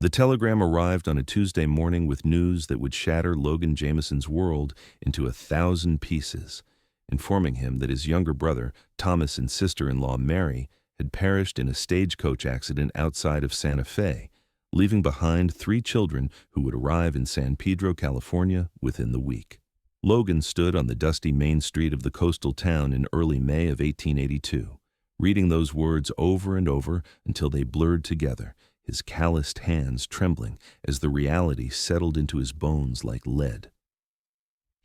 The telegram arrived on a Tuesday morning with news that would shatter Logan Jameson's world into 1,000 pieces, informing him that his younger brother, Thomas, and sister-in-law, Mary, had perished in a stagecoach accident outside of Santa Fe, leaving behind 3 children who would arrive in San Pedro, California, within the week. Logan stood on the dusty main street of the coastal town in early May of 1882, reading those words over and over until they blurred together, his calloused hands trembling as the reality settled into his bones like lead.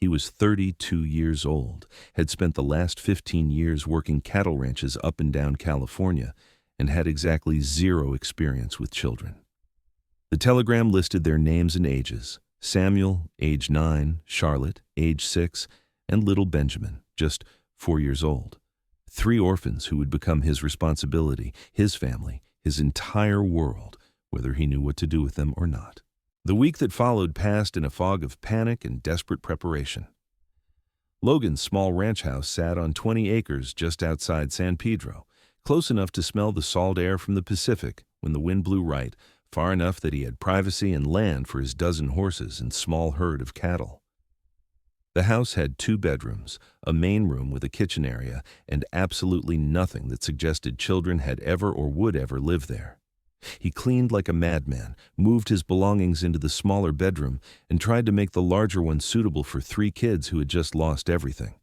He was 32 years old, had spent the last 15 years working cattle ranches up and down California, and had exactly 0 experience with children. The telegram listed their names and ages: Samuel, age 9, Charlotte, age 6, and little Benjamin, just 4 years old. 3 orphans who would become his responsibility, his family, his entire world, whether he knew what to do with them or not. The week that followed passed in a fog of panic and desperate preparation. Logan's small ranch house sat on 20 acres just outside San Pedro, close enough to smell the salt air from the Pacific when the wind blew right, far enough that he had privacy and land for his dozen horses and small herd of cattle. The house had 2 bedrooms, a main room with a kitchen area, and absolutely nothing that suggested children had ever or would ever live there. He cleaned like a madman, moved his belongings into the smaller bedroom, and tried to make the larger one suitable for 3 kids who had just lost everything.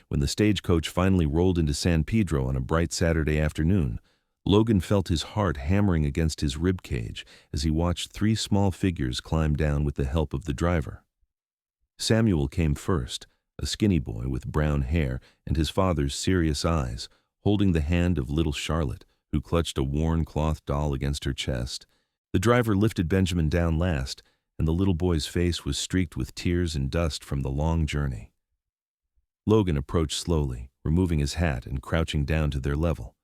When the stagecoach finally rolled into San Pedro on a bright Saturday afternoon, Logan felt his heart hammering against his rib cage as he watched 3 small figures climb down with the help of the driver. Samuel came first, a skinny boy with brown hair and his father's serious eyes, holding the hand of little Charlotte, who clutched a worn cloth doll against her chest. The driver lifted Benjamin down last, and the little boy's face was streaked with tears and dust from the long journey. Logan approached slowly, removing his hat and crouching down to their level.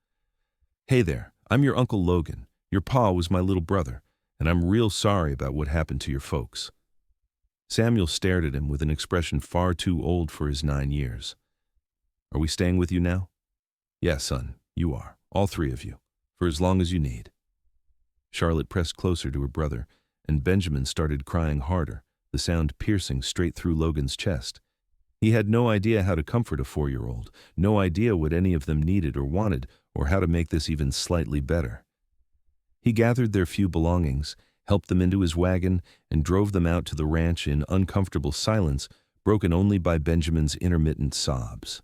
"Hey there, I'm your Uncle Logan. Your pa was my little brother, and I'm real sorry about what happened to your folks." Samuel stared at him with an expression far too old for his 9 years. "Are we staying with you now?" "Yeah, son, you are. All 3 of you. For as long as you need." Charlotte pressed closer to her brother, and Benjamin started crying harder, the sound piercing straight through Logan's chest. He had no idea how to comfort a 4-year-old, no idea what any of them needed or wanted, or how to make this even slightly better. He gathered their few belongings, helped them into his wagon, and drove them out to the ranch in uncomfortable silence, broken only by Benjamin's intermittent sobs.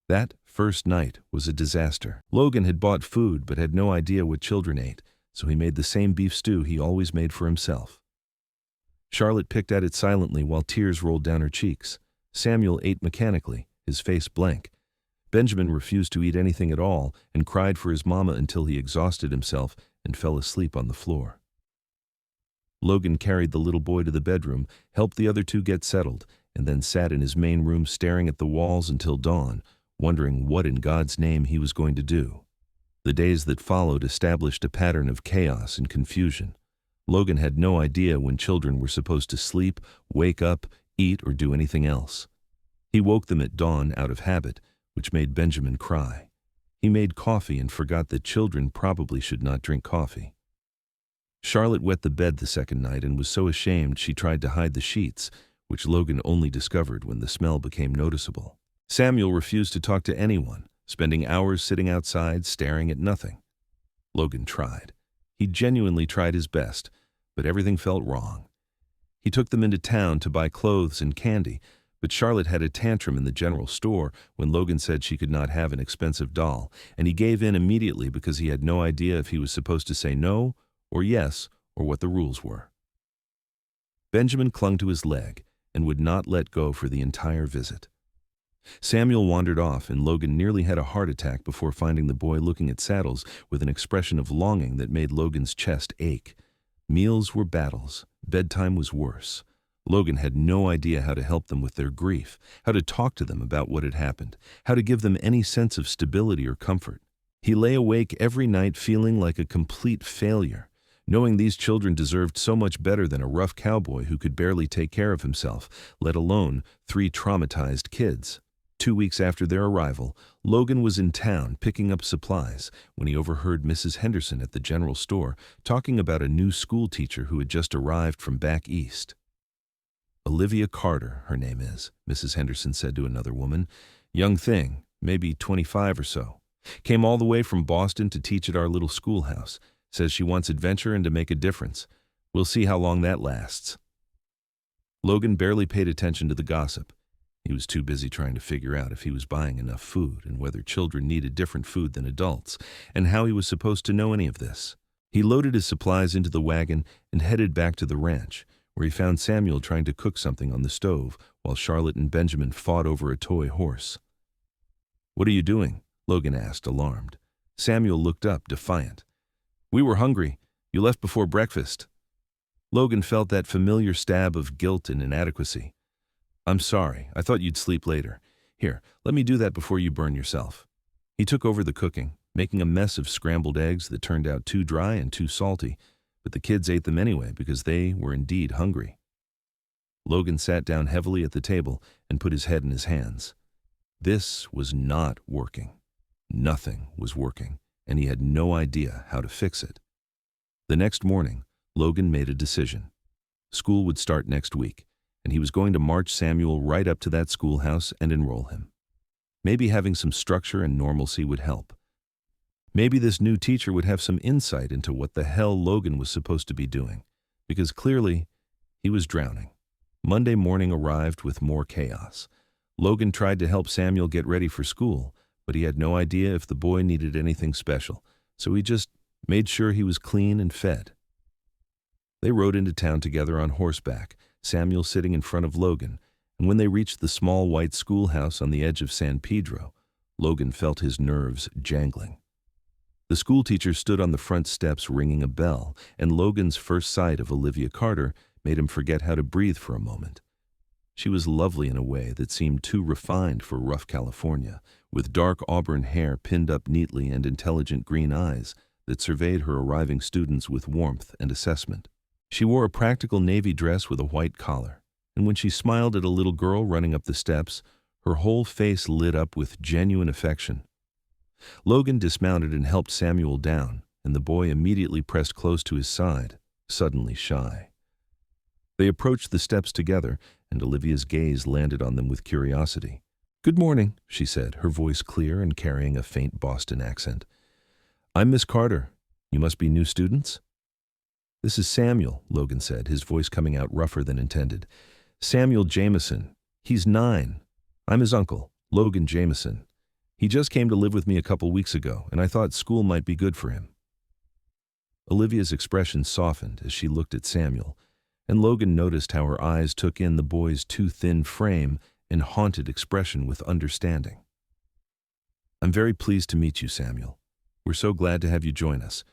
That first night was a disaster. Logan had bought food but had no idea what children ate, so he made the same beef stew he always made for himself. Charlotte picked at it silently while tears rolled down her cheeks. Samuel ate mechanically, his face blank. Benjamin refused to eat anything at all and cried for his mama until he exhausted himself and fell asleep on the floor. Logan carried the little boy to the bedroom, helped the other 2 get settled, and then sat in his main room staring at the walls until dawn, wondering what in God's name he was going to do. The days that followed established a pattern of chaos and confusion. Logan had no idea when children were supposed to sleep, wake up, eat, or do anything else. He woke them at dawn out of habit, which made Benjamin cry. He made coffee and forgot that children probably should not drink coffee. Charlotte wet the bed the second night and was so ashamed she tried to hide the sheets, which Logan only discovered when the smell became noticeable. Samuel refused to talk to anyone, spending hours sitting outside staring at nothing. Logan tried. He genuinely tried his best, but everything felt wrong. He took them into town to buy clothes and candy, but Charlotte had a tantrum in the general store when Logan said she could not have an expensive doll, and he gave in immediately because he had no idea if he was supposed to say no or yes or what the rules were. Benjamin clung to his leg and would not let go for the entire visit. Samuel wandered off, and Logan nearly had a heart attack before finding the boy looking at saddles with an expression of longing that made Logan's chest ache. Meals were battles. Bedtime was worse. Logan had no idea how to help them with their grief, how to talk to them about what had happened, how to give them any sense of stability or comfort. He lay awake every night feeling like a complete failure, knowing these children deserved so much better than a rough cowboy who could barely take care of himself, let alone 3 traumatized kids. 2 weeks after their arrival, Logan was in town picking up supplies when he overheard Mrs. Henderson at the general store talking about a new school teacher who had just arrived from back east. "Olivia Carter, her name is," Mrs. Henderson said to another woman. "Young thing, maybe 25 or so. Came all the way from Boston to teach at our little schoolhouse. Says she wants adventure and to make a difference. We'll see how long that lasts." Logan barely paid attention to the gossip. He was too busy trying to figure out if he was buying enough food and whether children needed different food than adults, and how he was supposed to know any of this. He loaded his supplies into the wagon and headed back to the ranch, where he found Samuel trying to cook something on the stove while Charlotte and Benjamin fought over a toy horse. "What are you doing?" Logan asked, alarmed. Samuel looked up, defiant. "We were hungry. You left before breakfast." Logan felt that familiar stab of guilt and inadequacy. "I'm sorry. I thought you'd sleep later. Here, let me do that before you burn yourself." He took over the cooking, making a mess of scrambled eggs that turned out too dry and too salty, but the kids ate them anyway because they were indeed hungry. Logan sat down heavily at the table and put his head in his hands. This was not working. Nothing was working, and he had no idea how to fix it. The next morning, Logan made a decision. School would start next week, and he was going to march Samuel right up to that schoolhouse and enroll him. Maybe having some structure and normalcy would help. Maybe this new teacher would have some insight into what the hell Logan was supposed to be doing, because clearly he was drowning. Monday morning arrived with more chaos. Logan tried to help Samuel get ready for school, but he had no idea if the boy needed anything special, so he just made sure he was clean and fed. They rode into town together on horseback, Samuel sitting in front of Logan, and when they reached the small white schoolhouse on the edge of San Pedro, Logan felt his nerves jangling. The schoolteacher stood on the front steps ringing a bell, and Logan's first sight of Olivia Carter made him forget how to breathe for a moment. She was lovely in a way that seemed too refined for rough California, with dark auburn hair pinned up neatly and intelligent green eyes that surveyed her arriving students with warmth and assessment. She wore a practical navy dress with a white collar, and when she smiled at a little girl running up the steps, her whole face lit up with genuine affection. Logan dismounted and helped Samuel down, and the boy immediately pressed close to his side, suddenly shy. They approached the steps together, and Olivia's gaze landed on them with curiosity. "Good morning," she said, her voice clear and carrying a faint Boston accent. "I'm Miss Carter. You must be new students?" "This is Samuel," Logan said, his voice coming out rougher than intended. "Samuel Jameson. He's 9. I'm his uncle, Logan Jameson. He just came to live with me a couple weeks ago, and I thought school might be good for him." Olivia's expression softened as she looked at Samuel, and Logan noticed how her eyes took in the boy's too thin frame and haunted expression with understanding. "I'm very pleased to meet you, Samuel. We're so glad to have you join us.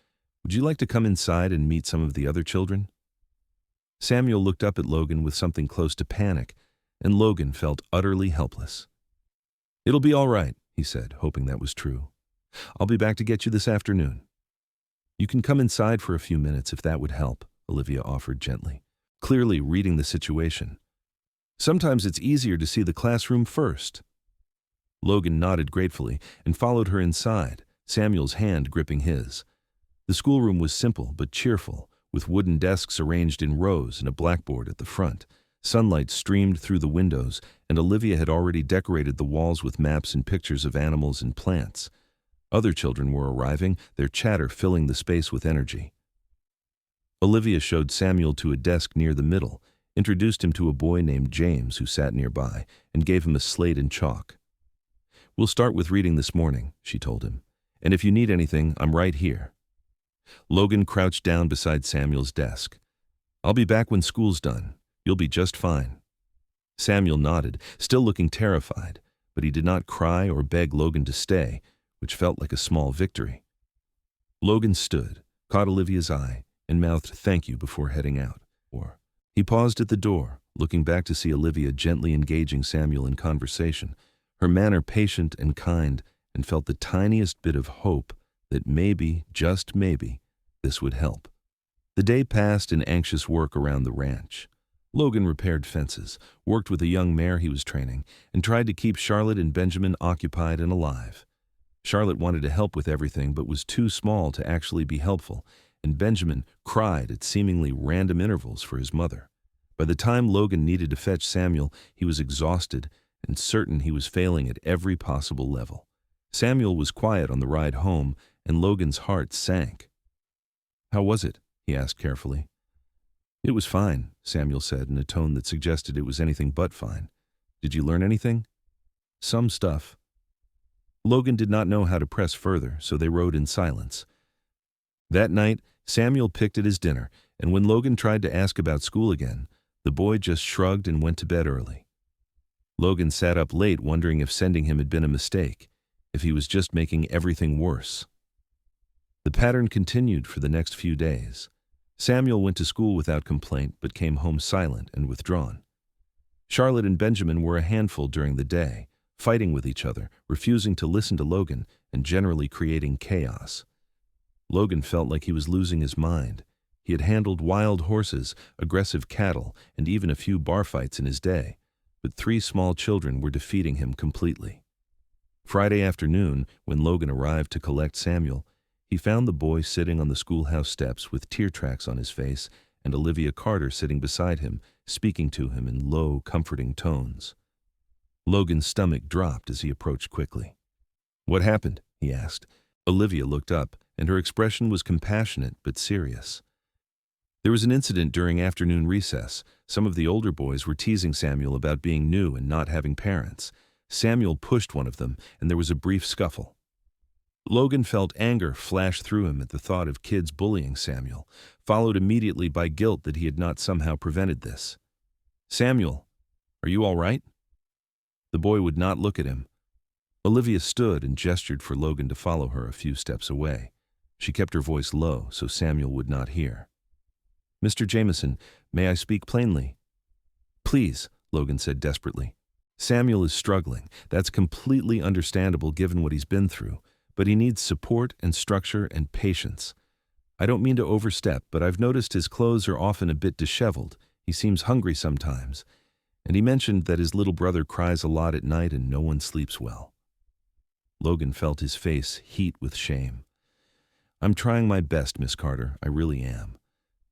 Would you like to come inside and meet some of the other children?" Samuel looked up at Logan with something close to panic, and Logan felt utterly helpless. "It'll be all right," he said, hoping that was true. "I'll be back to get you this afternoon." "You can come inside for a few minutes if that would help," Olivia offered gently, clearly reading the situation. "Sometimes it's easier to see the classroom first." Logan nodded gratefully and followed her inside, Samuel's hand gripping his. The schoolroom was simple but cheerful, with wooden desks arranged in rows and a blackboard at the front. Sunlight streamed through the windows, and Olivia had already decorated the walls with maps and pictures of animals and plants. Other children were arriving, their chatter filling the space with energy. Olivia showed Samuel to a desk near the middle, introduced him to a boy named James who sat nearby, and gave him a slate and chalk. "We'll start with reading this morning," she told him, "and if you need anything, I'm right here." Logan crouched down beside Samuel's desk. "I'll be back when school's done. You'll be just fine." Samuel nodded, still looking terrified, but he did not cry or beg Logan to stay, which felt like a small victory. Logan stood, caught Olivia's eye, and mouthed "thank you" before heading out. He paused at the door, looking back to see Olivia gently engaging Samuel in conversation, her manner patient and kind, and felt the tiniest bit of hope that maybe, just maybe, this would help. The day passed in anxious work around the ranch. Logan repaired fences, worked with a young mare he was training, and tried to keep Charlotte and Benjamin occupied and alive. Charlotte wanted to help with everything but was too small to actually be helpful, and Benjamin cried at seemingly random intervals for his mother. By the time Logan needed to fetch Samuel, he was exhausted and certain he was failing at every possible level. Samuel was quiet on the ride home, and Logan's heart sank. "How was it?" he asked carefully. "It was fine," Samuel said in a tone that suggested it was anything but fine. "Did you learn anything?" "Some stuff." Logan did not know how to press further, so they rode in silence. That night, Samuel picked at his dinner, and when Logan tried to ask about school again, the boy just shrugged and went to bed early. Logan sat up late wondering if sending him had been a mistake, if he was just making everything worse. The pattern continued for the next few days. Samuel went to school without complaint but came home silent and withdrawn. Charlotte and Benjamin were a handful during the day, fighting with each other, refusing to listen to Logan, and generally creating chaos. Logan felt like he was losing his mind. He had handled wild horses, aggressive cattle, and even a few bar fights in his day, but 3 small children were defeating him completely. Friday afternoon, when Logan arrived to collect Samuel, he found the boy sitting on the schoolhouse steps with tear tracks on his face and Olivia Carter sitting beside him, speaking to him in low, comforting tones. Logan's stomach dropped as he approached quickly. "What happened?" he asked. Olivia looked up, and her expression was compassionate but serious. "There was an incident during afternoon recess. Some of the older boys were teasing Samuel about being new and not having parents. Samuel pushed one of them, and there was a brief scuffle." Logan felt anger flash through him at the thought of kids bullying Samuel, followed immediately by guilt that he had not somehow prevented this. "Samuel, are you all right?" The boy would not look at him. Olivia stood and gestured for Logan to follow her a few steps away. She kept her voice low so Samuel would not hear. "Mr. Jameson, may I speak plainly?" "Please," Logan said desperately. "Samuel is struggling. That's completely understandable given what he's been through, but he needs support and structure and patience. I don't mean to overstep, but I've noticed his clothes are often a bit disheveled. He seems hungry sometimes. And he mentioned that his little brother cries a lot at night and no one sleeps well." Logan felt his face heat with shame. "I'm trying my best, Miss Carter, I really am.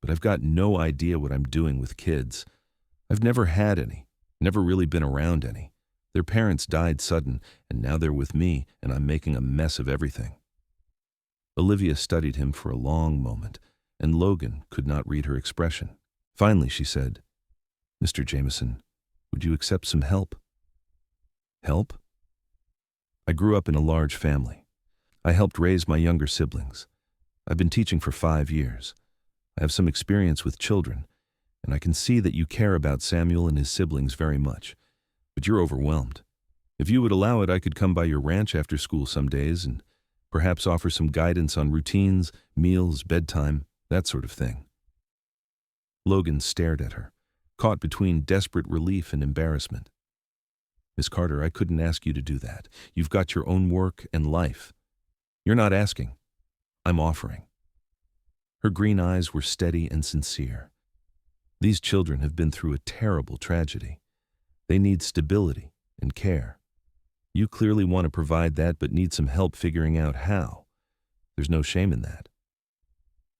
But I've got no idea what I'm doing with kids. I've never had any, never really been around any. Their parents died sudden, and now they're with me, and I'm making a mess of everything." Olivia studied him for a long moment, and Logan could not read her expression. Finally, she said, "Mr. Jameson, would you accept some help?" "Help?" "I grew up in a large family. I helped raise my younger siblings. I've been teaching for 5 years. I have some experience with children, and I can see that you care about Samuel and his siblings very much, but you're overwhelmed. If you would allow it, I could come by your ranch after school some days and perhaps offer some guidance on routines, meals, bedtime, that sort of thing." Logan stared at her, caught between desperate relief and embarrassment. "Miss Carter, I couldn't ask you to do that. You've got your own work and life. You're not asking. I'm offering." Her green eyes were steady and sincere. "These children have been through a terrible tragedy. They need stability and care. You clearly want to provide that but need some help figuring out how. There's no shame in that."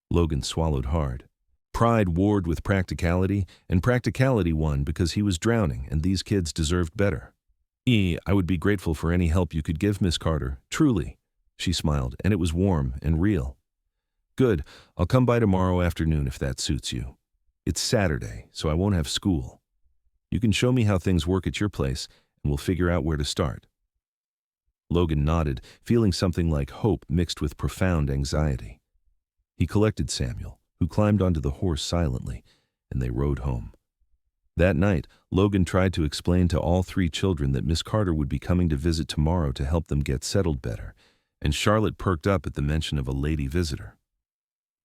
Logan swallowed hard. Pride warred with practicality, and practicality won because he was drowning and these kids deserved better. "I would be grateful for any help you could give, Miss Carter, truly." She smiled, and it was warm and real. "Good, I'll come by tomorrow afternoon if that suits you. It's Saturday, so I won't have school. You can show me how things work at your place, and we'll figure out where to start." Logan nodded, feeling something like hope mixed with profound anxiety. He collected Samuel, who climbed onto the horse silently, and they rode home. That night, Logan tried to explain to all 3 children that Miss Carter would be coming to visit tomorrow to help them get settled better, and Charlotte perked up at the mention of a lady visitor.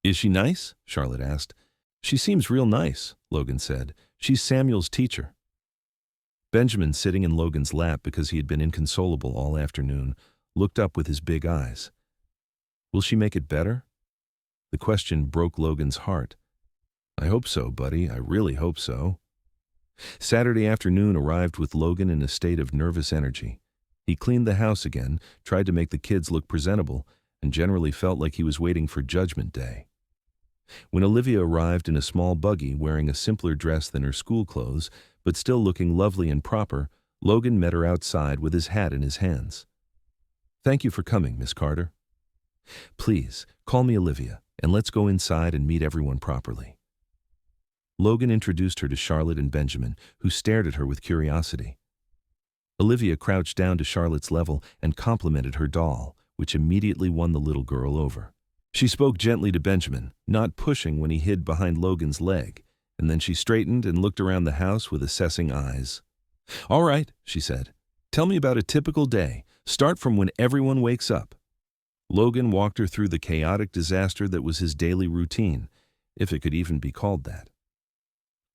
"Is she nice?" Charlotte asked. "She seems real nice," Logan said. "She's Samuel's teacher." Benjamin, sitting in Logan's lap because he had been inconsolable all afternoon, looked up with his big eyes. "Will she make it better?" The question broke Logan's heart. "I hope so, buddy. I really hope so." Saturday afternoon arrived with Logan in a state of nervous energy. He cleaned the house again, tried to make the kids look presentable, and generally felt like he was waiting for Judgment Day. When Olivia arrived in a small buggy wearing a simpler dress than her school clothes, but still looking lovely and proper, Logan met her outside with his hat in his hands. "Thank you for coming, Miss Carter. Please, call me Olivia, and let's go inside and meet everyone properly." Logan introduced her to Charlotte and Benjamin, who stared at her with curiosity. Olivia crouched down to Charlotte's level and complimented her doll, which immediately won the little girl over. She spoke gently to Benjamin, not pushing when he hid behind Logan's leg, and then she straightened and looked around the house with assessing eyes. "All right," she said. "Tell me about a typical day. Start from when everyone wakes up." Logan walked her through the chaotic disaster that was his daily routine, if it could even be called that.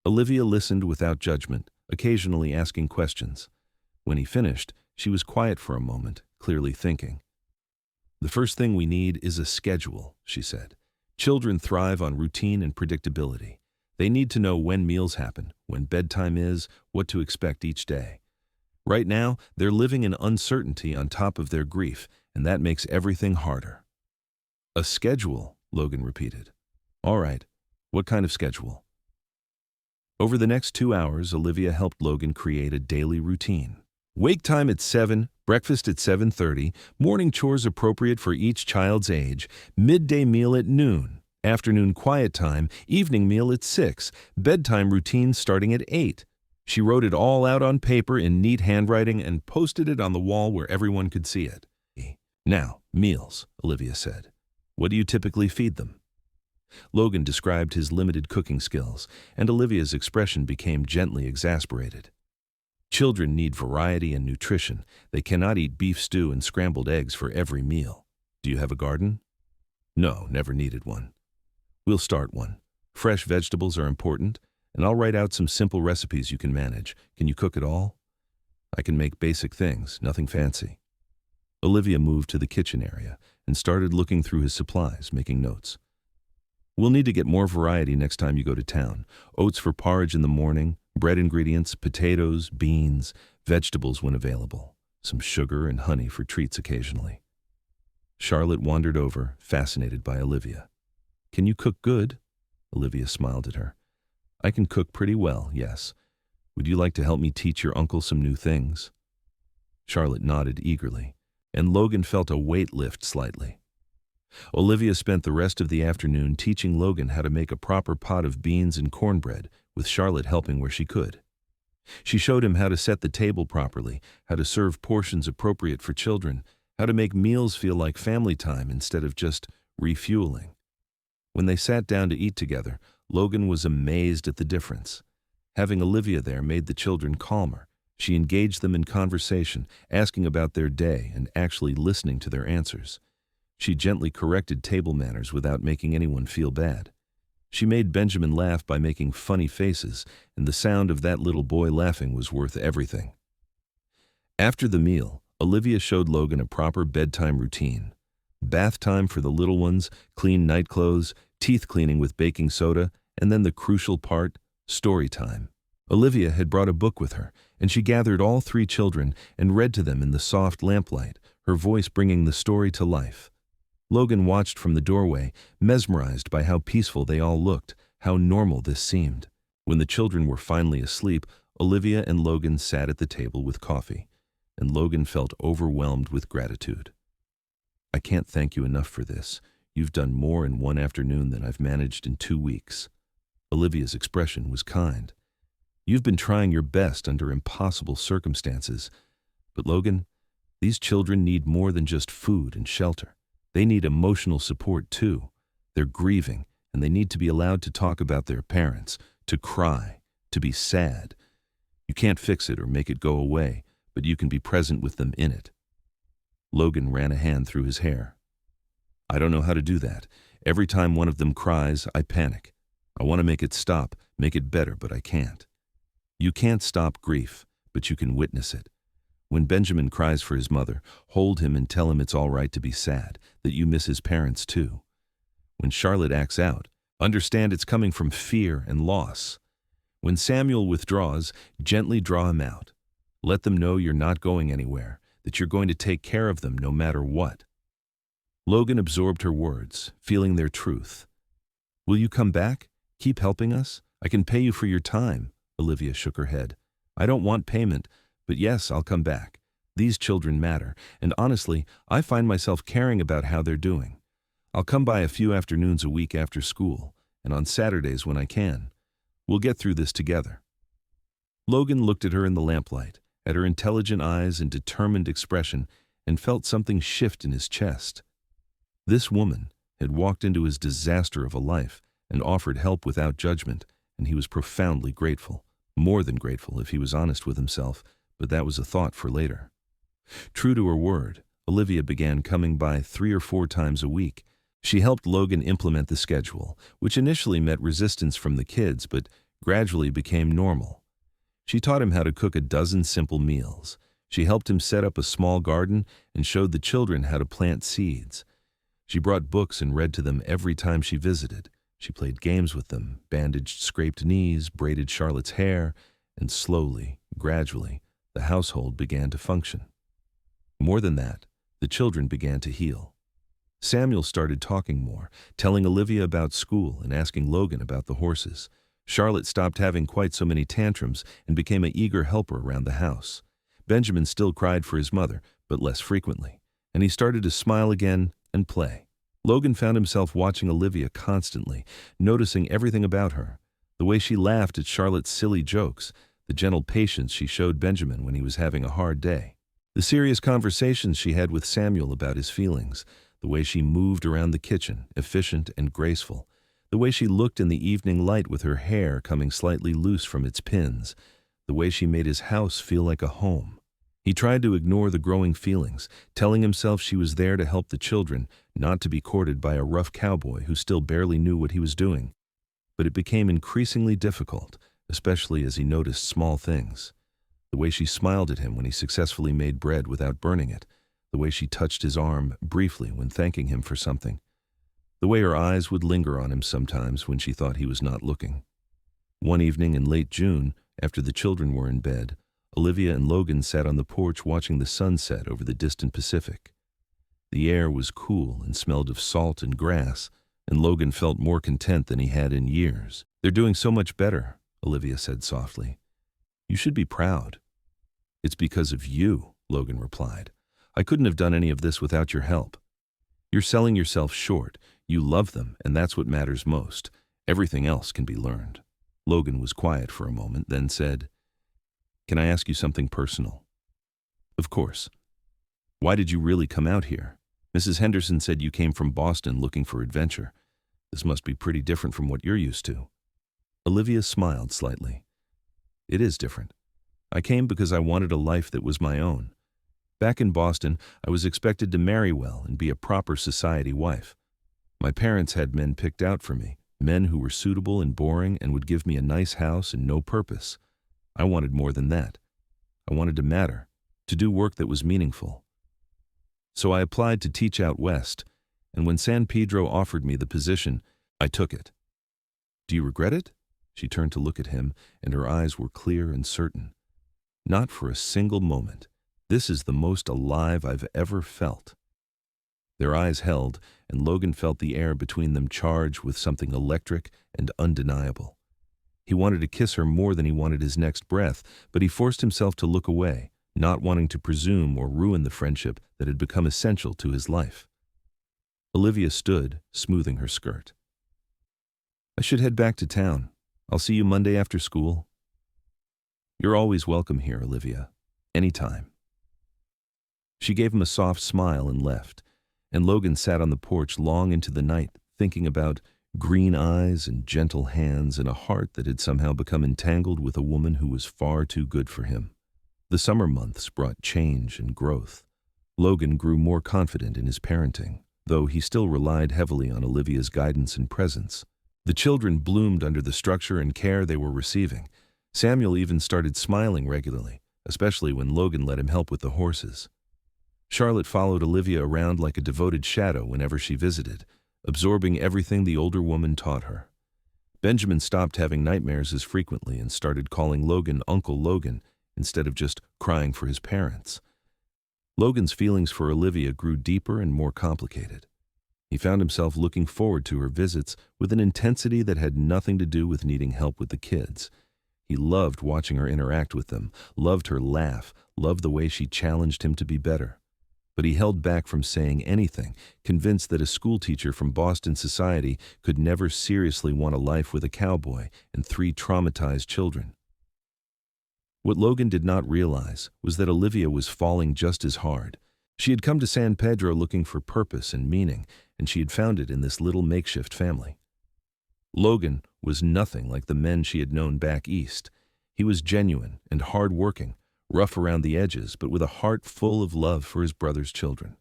Olivia listened without judgment, occasionally asking questions. When he finished, she was quiet for a moment, clearly thinking. "The first thing we need is a schedule," she said. "Children thrive on routine and predictability. They need to know when meals happen, when bedtime is, what to expect each day. Right now, they're living in uncertainty on top of their grief, and that makes everything harder." "A schedule," Logan repeated. "All right, what kind of schedule?" Over the next 2 hours, Olivia helped Logan create a daily routine. Wake time at 7, breakfast at 7:30, morning chores appropriate for each child's age, midday meal at noon, afternoon quiet time, evening meal at 6, bedtime routine starting at 8. She wrote it all out on paper in neat handwriting and posted it on the wall where everyone could see it. "Now, meals," Olivia said. "What do you typically feed them?" Logan described his limited cooking skills, and Olivia's expression became gently exasperated. "Children need variety and nutrition. They cannot eat beef stew and scrambled eggs for every meal. Do you have a garden?" "No, never needed one." "We'll start one. Fresh vegetables are important, and I'll write out some simple recipes you can manage. Can you cook at all?" "I can make basic things, nothing fancy." Olivia moved to the kitchen area and started looking through his supplies, making notes. "We'll need to get more variety next time you go to town. Oats for porridge in the morning, bread ingredients, potatoes, beans, vegetables when available, some sugar and honey for treats occasionally." Charlotte wandered over, fascinated by Olivia. "Can you cook good?" Olivia smiled at her. "I can cook pretty well, yes. Would you like to help me teach your uncle some new things?" Charlotte nodded eagerly, and Logan felt a weight lift slightly. Olivia spent the rest of the afternoon teaching Logan how to make a proper pot of beans and cornbread, with Charlotte helping where she could. She showed him how to set the table properly, how to serve portions appropriate for children, how to make meals feel like family time instead of just refueling. When they sat down to eat together, Logan was amazed at the difference. Having Olivia there made the children calmer. She engaged them in conversation, asking about their day and actually listening to their answers. She gently corrected table manners without making anyone feel bad. She made Benjamin laugh by making funny faces, and the sound of that little boy laughing was worth everything. After the meal, Olivia showed Logan a proper bedtime routine. Bath time for the little ones, clean night clothes, teeth cleaning with baking soda, and then the crucial part, story time. Olivia had brought a book with her, and she gathered all 3 children and read to them in the soft lamplight, her voice bringing the story to life. Logan watched from the doorway, mesmerized by how peaceful they all looked, how normal this seemed. When the children were finally asleep, Olivia and Logan sat at the table with coffee, and Logan felt overwhelmed with gratitude. "I can't thank you enough for this. You've done more in one afternoon than I've managed in 2 weeks." Olivia's expression was kind. "You've been trying your best under impossible circumstances. But Logan, these children need more than just food and shelter. They need emotional support too. They're grieving, and they need to be allowed to talk about their parents, to cry, to be sad. You can't fix it or make it go away, but you can be present with them in it." Logan ran a hand through his hair. "I don't know how to do that. Every time one of them cries, I panic. I want to make it stop, make it better, but I can't." "You can't stop grief, but you can witness it. When Benjamin cries for his mother, hold him and tell him it's all right to be sad, that you miss his parents too. When Charlotte acts out, understand it's coming from fear and loss. When Samuel withdraws, gently draw him out. Let them know you're not going anywhere, that you're going to take care of them no matter what. Logan absorbed her words, feeling their truth. Will you come back? Keep helping us? I can pay you for your time. Olivia shook her head. I don't want payment, but yes, I'll come back. These children matter, and honestly, I find myself caring about how they're doing. I'll come by a few afternoons a week after school, and on Saturdays when I can. We'll get through this together. Logan looked at her in the lamplight, at her intelligent eyes and determined expression, and felt something shift in his chest. This woman had walked into his disaster of a life and offered help without judgment, and he was profoundly grateful. More than grateful if he was honest with himself, but that was a thought for later. True to her word, Olivia began coming by 3 or 4 times a week. She helped Logan implement the schedule, which initially met resistance from the kids but gradually became normal. She taught him how to cook a dozen simple meals. She helped him set up a small garden and showed the children how to plant seeds. She brought books and read to them every time she visited. She played games with them, bandaged scraped knees, braided Charlotte's hair, and slowly, gradually, the household began to function. More than that, the children began to heal. Samuel started talking more, telling Olivia about school and asking Logan about the horses. Charlotte stopped having quite so many tantrums and became an eager helper around the house. Benjamin still cried for his mother, but less frequently, and he started to smile again and play. Logan found himself watching Olivia constantly, noticing everything about her, the way she laughed at Charlotte's silly jokes, the gentle patience she showed Benjamin when he was having a hard day, the serious conversations she had with Samuel about his feelings, the way she moved around the kitchen, efficient and graceful, the way she looked in the evening light with her hair coming slightly loose from its pins, the way she made his house feel like a home. He tried to ignore the growing feelings, telling himself she was there to help the children, not to be courted by a rough cowboy who still barely knew what he was doing. But it became increasingly difficult, especially as he noticed small things. The way she smiled at him when he successfully made bread without burning it, the way she touched his arm briefly when thanking him for something, the way her eyes would linger on him sometimes when she thought he was not looking. One evening in late June, after the children were in bed, Olivia and Logan sat on the porch watching the sunset over the distant Pacific. The air was cool and smelled of salt and grass, and Logan felt more content than he had in years. They're doing so much better, Olivia said softly. You should be proud. It's because of you, Logan replied. I couldn't have done any of this without your help. You're selling yourself short. You love them, and that's what matters most. Everything else can be learned. Logan was quiet for a moment, then said, Can I ask you something personal? Of course. Why did you really come out here? Mrs. Henderson said you came from Boston looking for adventure. This must be pretty different from what you're used to. Olivia smiled slightly. It is different. I came because I wanted a life that was my own. Back in Boston, I was expected to marry well and be a proper society wife. My parents had men picked out for me, men who were suitable and boring and would give me a nice house and no purpose. I wanted more than that. I wanted to matter, to do work that was meaningful. So I applied to teach out west, and when San Pedro offered me the position, I took it. Do you regret it? She turned to look at him, and her eyes were clear and certain. Not for a single moment. This is the most alive I've ever felt. Their eyes held, and Logan felt the air between them charged with something electric and undeniable. He wanted to kiss her more than he wanted his next breath, but he forced himself to look away, not wanting to presume or ruin the friendship that had become essential to his life. Olivia stood, smoothing her skirt. I should head back to town. I'll see you Monday after school. You're always welcome here, Olivia. Anytime. She gave him a soft smile and left, and Logan sat on the porch long into the night, thinking about green eyes and gentle hands and a heart that had somehow become entangled with a woman who was far too good for him. The summer months brought change and growth. Logan grew more confident in his parenting, though he still relied heavily on Olivia's guidance and presence. The children bloomed under the structure and care they were receiving. Samuel even started smiling regularly, especially when Logan let him help with the horses. Charlotte followed Olivia around like a devoted shadow whenever she visited, absorbing everything the older woman taught her. Benjamin stopped having nightmares as frequently and started calling Logan Uncle Logan instead of just crying for his parents. Logan's feelings for Olivia grew deeper and more complicated. He found himself looking forward to her visits with an intensity that had nothing to do with needing help with the kids. He loved watching her interact with them, loved her laugh, loved the way she challenged him to be better. But he held back from saying anything, convinced that a schoolteacher from Boston society could never seriously want a life with a cowboy and 3 traumatized children. What Logan did not realize was that Olivia was falling just as hard. She had come to San Pedro looking for purpose and meaning, and she had found it in this little makeshift family. Logan was nothing like the men she had known back east. He was genuine and hard-working, rough around the edges, but with a heart full of love for his brother's children.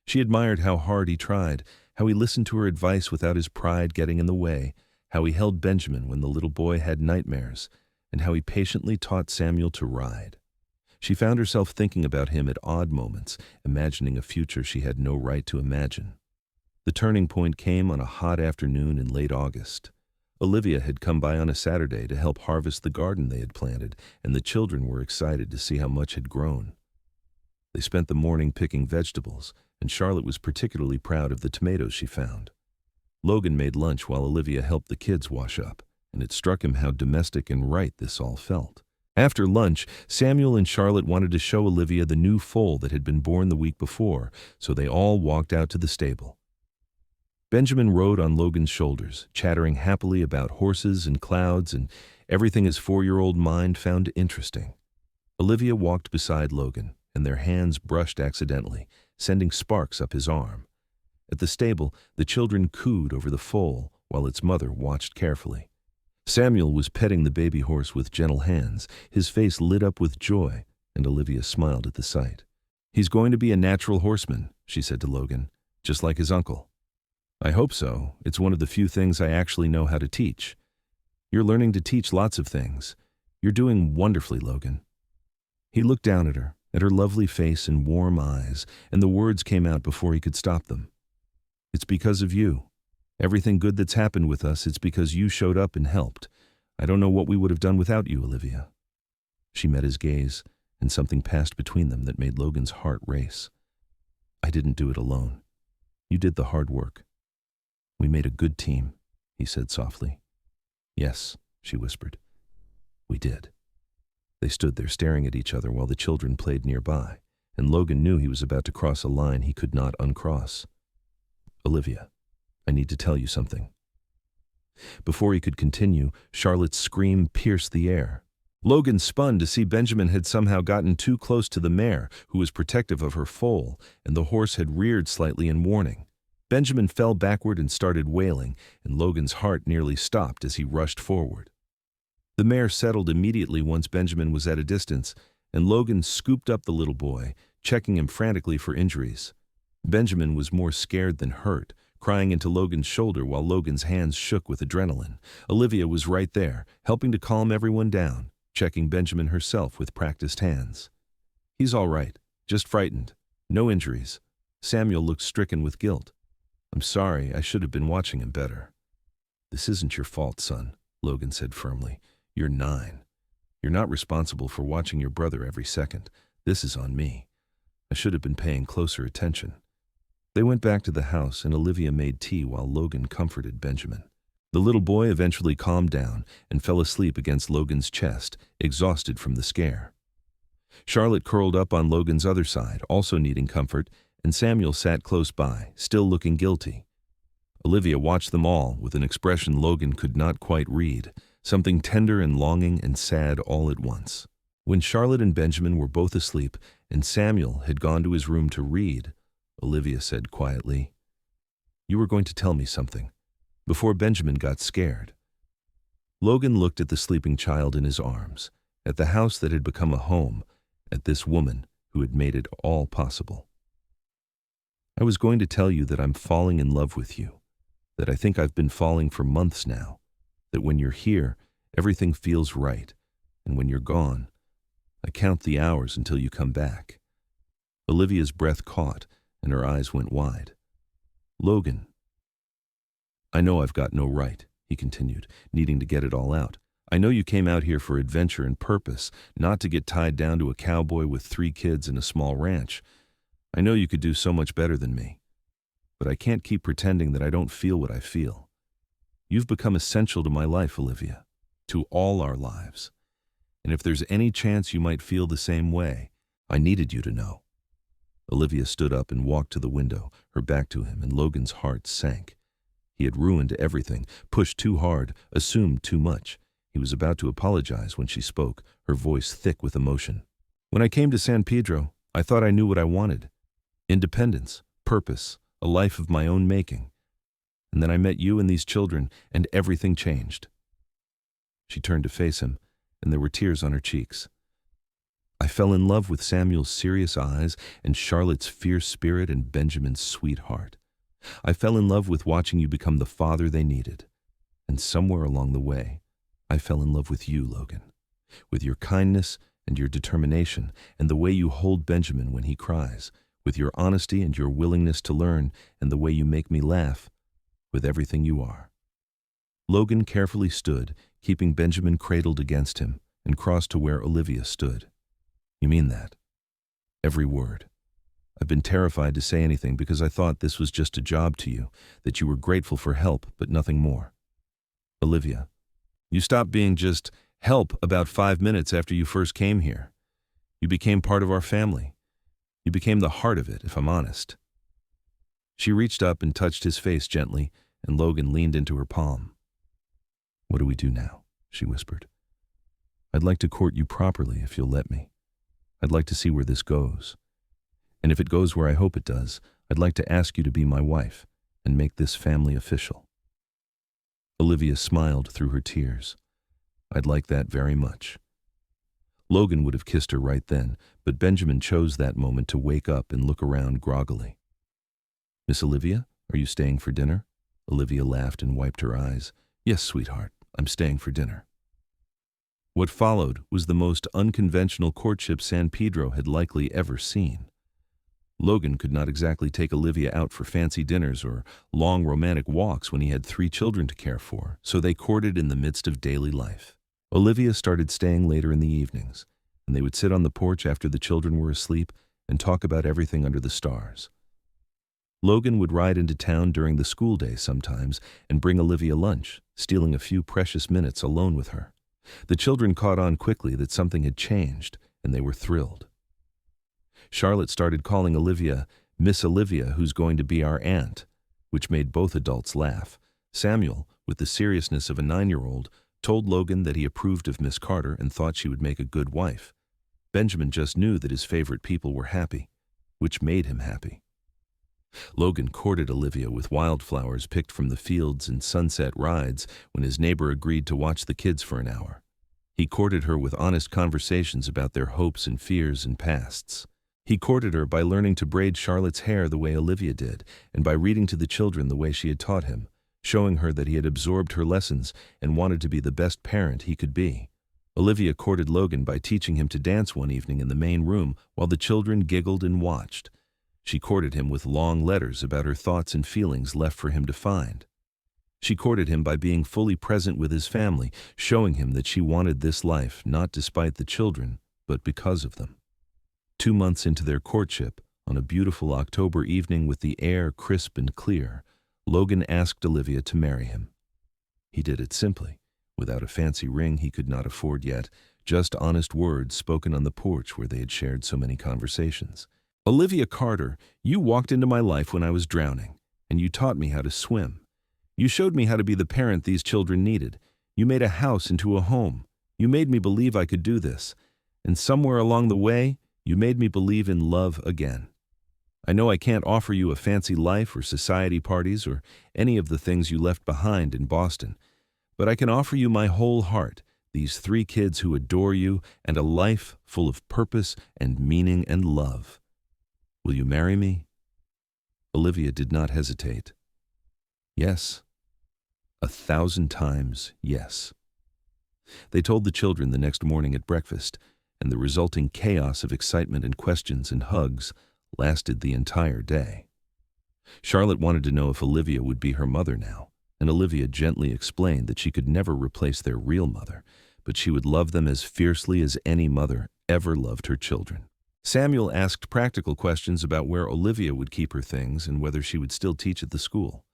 She admired how hard he tried, how he listened to her advice without his pride getting in the way, how he held Benjamin when the little boy had nightmares, and how he patiently taught Samuel to ride. She found herself thinking about him at odd moments, imagining a future she had no right to imagine. The turning point came on a hot afternoon in late August. Olivia had come by on a Saturday to help harvest the garden they had planted, and the children were excited to see how much had grown. They spent the morning picking vegetables, and Charlotte was particularly proud of the tomatoes she found. Logan made lunch while Olivia helped the kids wash up, and it struck him how domestic and right this all felt. After lunch, Samuel and Charlotte wanted to show Olivia the new foal that had been born the week before, so they all walked out to the stable. Benjamin rode on Logan's shoulders, chattering happily about horses and clouds and everything his 4-year-old mind found interesting. Olivia walked beside Logan, and their hands brushed accidentally, sending sparks up his arm. At the stable, the children cooed over the foal while its mother watched carefully. Samuel was petting the baby horse with gentle hands, his face lit up with joy, and Olivia smiled at the sight. "He's going to be a natural horseman," she said to Logan, "just like his uncle." "I hope so. It's one of the few things I actually know how to teach." "You're learning to teach lots of things. You're doing wonderfully, Logan." He looked down at her lovely face and warm eyes, and the words came out before he could stop them. "It's because of you. Everything good that's happened with us, it's because you showed up and helped. I don't know what we would have done without you, Olivia." She met his gaze, and something passed between them that made Logan's heart race. "I didn't do it alone. You did the hard work. We made a good team," he said softly. "Yes," she whispered. "We did." They stood there staring at each other while the children played nearby, and Logan knew he was about to cross a line he could not uncross. "Olivia, I need to tell you something." Before he could continue, Charlotte's scream pierced the air. Logan spun to see Benjamin had somehow gotten too close to the mare, who was protective of her foal, and the horse had reared slightly in warning. Benjamin fell backward and started wailing, and Logan's heart nearly stopped as he rushed forward. The mare settled immediately once Benjamin was at a distance, and Logan scooped up the little boy, checking him frantically for injuries. Benjamin was more scared than hurt, crying into Logan's shoulder while Logan's hands shook with adrenaline. Olivia was right there, helping to calm everyone down, checking Benjamin herself with practiced hands. "He's all right, just frightened. No injuries." Samuel looked stricken with guilt. "I'm sorry, I should have been watching him better." "This isn't your fault, son," Logan said firmly. "You're 9. You're not responsible for watching your brother every second. This is on me. I should have been paying closer attention." They went back to the house, and Olivia made tea while Logan comforted Benjamin. The little boy eventually calmed down and fell asleep against Logan's chest, exhausted from the scare. Charlotte curled up on Logan's other side, also needing comfort, and Samuel sat close by, still looking guilty. Olivia watched them all with an expression Logan could not quite read, something tender and longing and sad all at once. When Charlotte and Benjamin were both asleep and Samuel had gone to his room to read, Olivia said quietly, "You were going to tell me something," before Benjamin got scared. Logan looked at the sleeping child in his arms, at the house that had become a home, at this woman who had made it all possible. "I was going to tell you that I'm falling in love with you, that I think I've been falling for months now, that when you're here, everything feels right, and when you're gone, I count the hours until you come back." Olivia's breath caught, and her eyes went wide. "Logan, I know I've got no right," he continued, needing to get it all out. I know you came out here for adventure and purpose, not to get tied down to a cowboy with 3 kids and a small ranch. I know you could do so much better than me. But I can't keep pretending that I don't feel what I feel. You've become essential to my life, Olivia, to all our lives. And if there's any chance you might feel the same way, I needed you to know. Olivia stood up and walked to the window, her back to him, and Logan's heart sank. He had ruined everything, pushed too hard, assumed too much. He was about to apologize when she spoke, her voice thick with emotion. When I came to San Pedro, I thought I knew what I wanted. Independence, purpose, a life of my own making. And then I met you and these children, and everything changed. She turned to face him, and there were tears on her cheeks. I fell in love with Samuel's serious eyes and Charlotte's fierce spirit and Benjamin's sweet heart. I fell in love with watching you become the father they needed. And somewhere along the way, I fell in love with you, Logan, with your kindness and your determination and the way you hold Benjamin when he cries, with your honesty and your willingness to learn and the way you make me laugh, with everything you are. Logan carefully stood, keeping Benjamin cradled against him, and crossed to where Olivia stood. You mean that? Every word. I've been terrified to say anything because I thought this was just a job to you, that you were grateful for help, but nothing more. Olivia, you stopped being just help about 5 minutes after you first came here. You became part of our family. You became the heart of it, if I'm honest. She reached up and touched his face gently, and Logan leaned into her palm. What do we do now? She whispered. I'd like to court you properly if you'll let me. I'd like to see where this goes. And if it goes where I hope it does, I'd like to ask you to be my wife and make this family official. Olivia smiled through her tears. I'd like that very much. Logan would have kissed her right then, but Benjamin chose that moment to wake up and look around groggily. Miss Olivia, are you staying for dinner? Olivia laughed and wiped her eyes. Yes, sweetheart, I'm staying for dinner. What followed was the most unconventional courtship San Pedro had likely ever seen. Logan could not exactly take Olivia out for fancy dinners or long romantic walks when he had 3 children to care for, so they courted in the midst of daily life. Olivia started staying later in the evenings, and they would sit on the porch after the children were asleep and talk about everything under the stars. Logan would ride into town during the school day sometimes and bring Olivia lunch, stealing a few precious minutes alone with her. The children caught on quickly that something had changed, and they were thrilled. Charlotte started calling Olivia Miss Olivia, who's going to be our aunt, which made both adults laugh. Samuel, with the seriousness of a 9-year-old, told Logan that he approved of Miss Carter and thought she would make a good wife. Benjamin just knew that his favorite people were happy, which made him happy. Logan courted Olivia with wildflowers picked from the fields and sunset rides when his neighbor agreed to watch the kids for an hour. He courted her with honest conversations about their hopes and fears and pasts. He courted her by learning to braid Charlotte's hair the way Olivia did, and by reading to the children the way she had taught him, showing her that he had absorbed her lessons and wanted to be the best parent he could be. Olivia courted Logan by teaching him to dance one evening in the main room while the children giggled and watched. She courted him with long letters about her thoughts and feelings left for him to find. She courted him by being fully present with his family, showing him that she wanted this life not despite the children, but because of them. 2 months into their courtship, on a beautiful October evening with the air crisp and clear, Logan asked Olivia to marry him. He did it simply, without a fancy ring he could not afford yet, just honest words spoken on the porch where they had shared so many conversations. Olivia Carter, you walked into my life when I was drowning, and you taught me how to swim. You showed me how to be the parent these children needed. You made a house into a home. You made me believe I could do this. And somewhere along the way, you made me believe in love again. I know I can't offer you a fancy life or society parties or any of the things you left behind in Boston, but I can offer you my whole heart, these 3 kids who adore you, and a life full of purpose and meaning and love. Will you marry me? Olivia did not hesitate. Yes. 1,000 times yes. They told the children the next morning at breakfast, and the resulting chaos of excitement and questions and hugs lasted the entire day. Charlotte wanted to know if Olivia would be her mother now, and Olivia gently explained that she could never replace their real mother, but she would love them as fiercely as any mother ever loved her children. Samuel asked practical questions about where Olivia would keep her things and whether she would still teach at the school.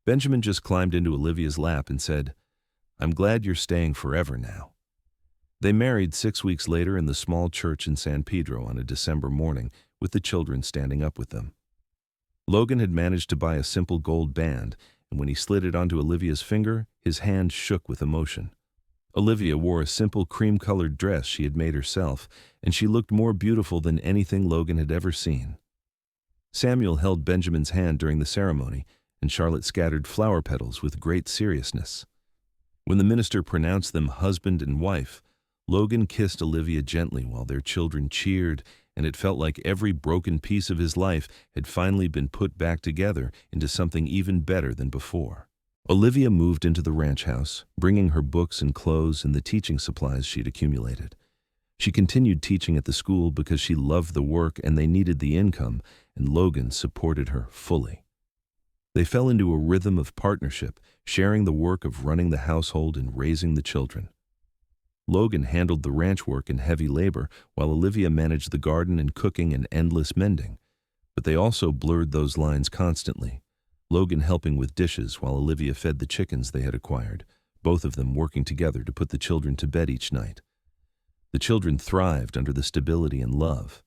Benjamin just climbed into Olivia's lap and said, "I'm glad you're staying forever now." They married 6 weeks later in the small church in San Pedro on a December morning, with the children standing up with them. Logan had managed to buy a simple gold band, and when he slid it onto Olivia's finger, his hand shook with emotion. Olivia wore a simple cream-colored dress she had made herself, and she looked more beautiful than anything Logan had ever seen. Samuel held Benjamin's hand during the ceremony, and Charlotte scattered flower petals with great seriousness. When the minister pronounced them husband and wife, Logan kissed Olivia gently while their children cheered, and it felt like every broken piece of his life had finally been put back together into something even better than before. Olivia moved into the ranch house, bringing her books and clothes and the teaching supplies she'd accumulated. She continued teaching at the school because she loved the work and they needed the income, and Logan supported her fully. They fell into a rhythm of partnership, sharing the work of running the household and raising the children. Logan handled the ranch work and heavy labor, while Olivia managed the garden and cooking and endless mending. But they also blurred those lines constantly, Logan helping with dishes while Olivia fed the chickens they had acquired, both of them working together to put the children to bed each night. The children thrived under the stability and love.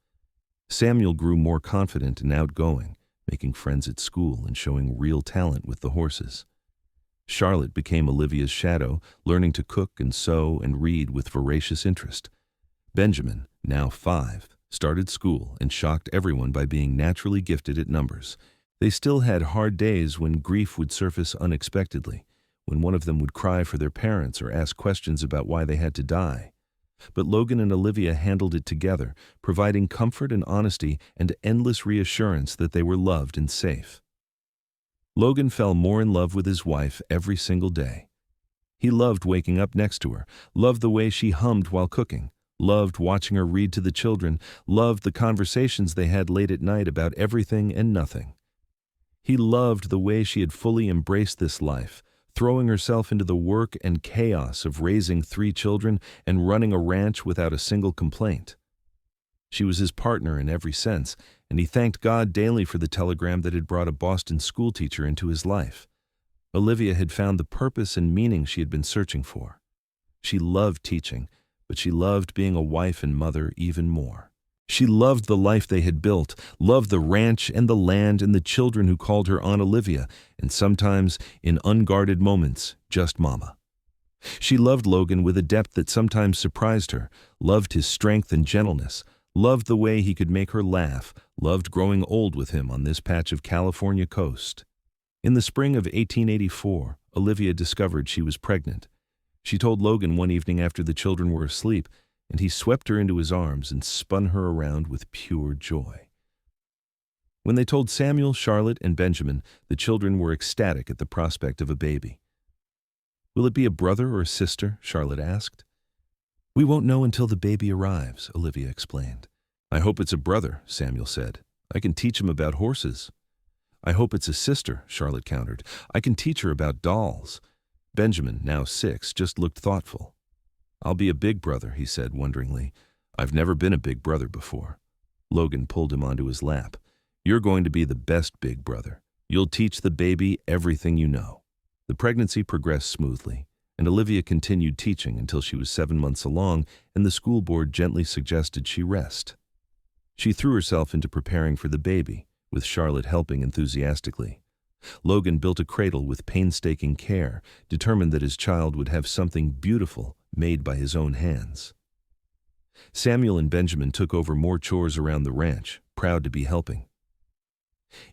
Samuel grew more confident and outgoing, making friends at school and showing real talent with the horses. Charlotte became Olivia's shadow, learning to cook and sew and read with voracious interest. Benjamin, now 5, started school and shocked everyone by being naturally gifted at numbers. They still had hard days when grief would surface unexpectedly, when one of them would cry for their parents or ask questions about why they had to die. But Logan and Olivia handled it together, providing comfort and honesty and endless reassurance that they were loved and safe. Logan fell more in love with his wife every single day. He loved waking up next to her, loved the way she hummed while cooking, loved watching her read to the children, loved the conversations they had late at night about everything and nothing. He loved the way she had fully embraced this life, throwing herself into the work and chaos of raising 3 children and running a ranch without a single complaint. She was his partner in every sense, and he thanked God daily for the telegram that had brought a Boston schoolteacher into his life. Olivia had found the purpose and meaning she had been searching for. She loved teaching, but she loved being a wife and mother even more. She loved the life they had built, loved the ranch and the land and the children who called her Aunt Olivia, and sometimes, in unguarded moments, just Mama. She loved Logan with a depth that sometimes surprised her, loved his strength and gentleness, loved the way he could make her laugh, loved growing old with him on this patch of California coast. In the spring of 1884, Olivia discovered she was pregnant. She told Logan one evening after the children were asleep, and he swept her into his arms and spun her around with pure joy. When they told Samuel, Charlotte, and Benjamin, the children were ecstatic at the prospect of a baby. "Will it be a brother or a sister?" Charlotte asked. "We won't know until the baby arrives," Olivia explained. "I hope it's a brother," Samuel said. "I can teach him about horses." "I hope it's a sister," Charlotte countered. "I can teach her about dolls." Benjamin, now 6, just looked thoughtful. "I'll be a big brother," he said wonderingly. "I've never been a big brother before." Logan pulled him onto his lap. "You're going to be the best big brother. You'll teach the baby everything you know." The pregnancy progressed smoothly, and Olivia continued teaching until she was 7 months along, and the school board gently suggested she rest. She threw herself into preparing for the baby, with Charlotte helping enthusiastically. Logan built a cradle with painstaking care, determined that his child would have something beautiful made by his own hands. Samuel and Benjamin took over more chores around the ranch, proud to be helping.